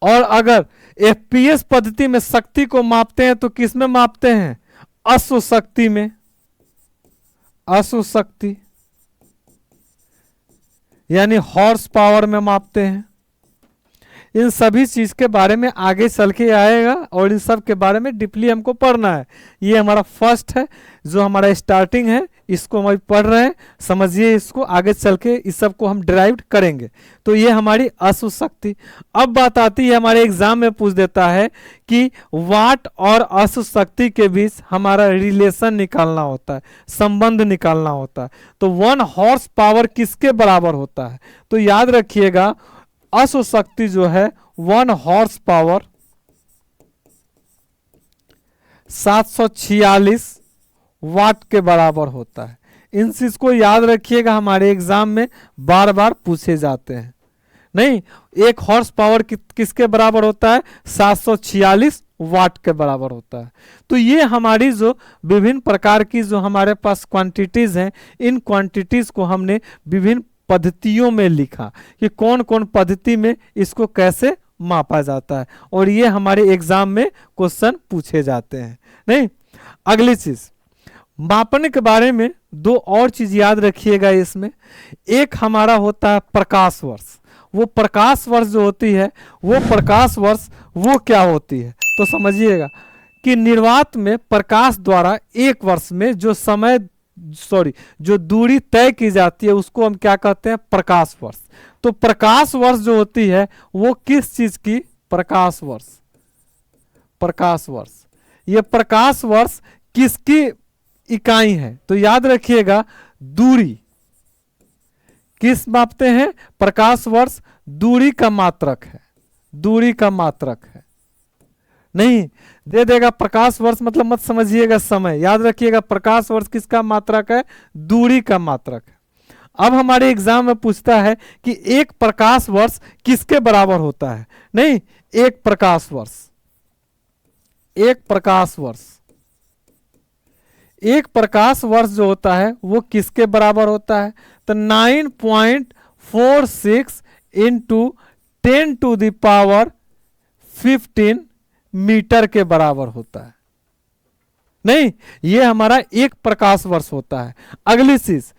और अगर एफपीएस पद्धति में शक्ति को मापते हैं तो किस में मापते हैं? अश्व शक्ति में, अश्व शक्ति यानी हॉर्स पावर में मापते हैं। इन सभी चीज के बारे में आगे चल के आएगा और इन सब के बारे में डीपली हमको पढ़ना है। ये हमारा फर्स्ट है, जो हमारा स्टार्टिंग है, इसको हम पढ़ रहे हैं। समझिए इसको, आगे चल के इस सब को हम डिराइव करेंगे। तो ये हमारी अश्व शक्ति। अब बात आती है, हमारे एग्जाम में पूछ देता है कि वाट और अश्व शक्ति के बीच हमारा रिलेशन निकालना होता है, संबंध निकालना होता है। तो 1 हॉर्स पावर किसके बराबर होता है? तो याद रखिएगा, अश्व शक्ति जो है 1 हॉर्स पावर 746 वाट के बराबर होता है। इन चीज को याद रखिएगा, हमारे एग्जाम में बार बार पूछे जाते हैं। नहीं, 1 हॉर्स पावर किसके बराबर होता है? 746 वाट के बराबर होता है। तो ये हमारी जो विभिन्न प्रकार की जो हमारे पास क्वांटिटीज हैं, इन क्वांटिटीज को हमने विभिन्न पद्धतियों में लिखा कि कौन कौन पद्धति में इसको कैसे मापा जाता है, और ये हमारे एग्जाम में क्वेश्चन पूछे जाते हैं। नहीं, अगली चीज मापने के बारे में 2 और चीज याद रखिएगा इसमें। एक हमारा होता है प्रकाश वर्ष। वो प्रकाश वर्ष जो होती है, वो प्रकाश वर्ष वो क्या होती है? तो समझिएगा कि निर्वात में प्रकाश द्वारा 1 वर्ष में जो समय जो दूरी तय की जाती है उसको हम क्या कहते हैं? प्रकाश वर्ष। तो प्रकाश वर्ष जो होती है वो किस चीज की? प्रकाश वर्ष। प्रकाश वर्ष, ये प्रकाश वर्ष किसकी इकाई है? तो याद रखिएगा, दूरी। किस मापते हैं? प्रकाश वर्ष दूरी का मात्रक है, दूरी का मात्रक है। नहीं दे देगा प्रकाश वर्ष मतलब मत समझिएगा समय, याद रखिएगा प्रकाश वर्ष किसका मात्रक है? दूरी का मात्रक है। अब हमारे एग्जाम में पूछता है कि 1 प्रकाश वर्ष किसके बराबर होता है? नहीं, 1 प्रकाश वर्ष, 1 प्रकाश वर्ष एक प्रकाश वर्ष जो होता है वो किसके बराबर होता है? तो 9.46 इंटू 10⁻15 मीटर के बराबर होता है। नहीं, ये हमारा एक प्रकाश वर्ष होता है। अगली चीज,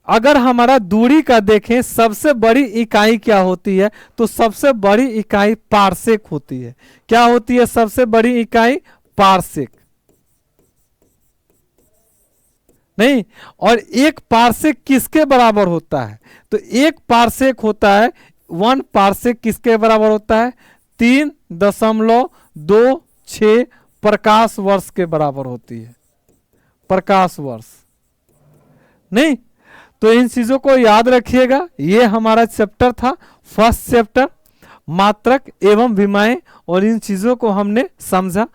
अगर हमारा दूरी का देखें, सबसे बड़ी इकाई क्या होती है? तो सबसे बड़ी इकाई पारसेक होती है। क्या होती है सबसे बड़ी इकाई? पारसेक। नहीं, और एक पारसेक किसके बराबर होता है? तो एक पारसेक होता है, 1 पारसेक किसके बराबर होता है? 3.26 प्रकाश वर्ष के बराबर होती है, प्रकाश वर्ष। नहीं, तो इन चीजों को याद रखिएगा। ये हमारा चैप्टर था, फर्स्ट चैप्टर, मात्रक एवं विमाएं, और इन चीजों को हमने समझा।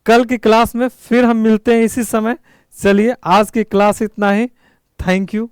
कल की क्लास में फिर हम मिलते हैं इसी समय। चलिए, आज की क्लास इतना ही। Thank you.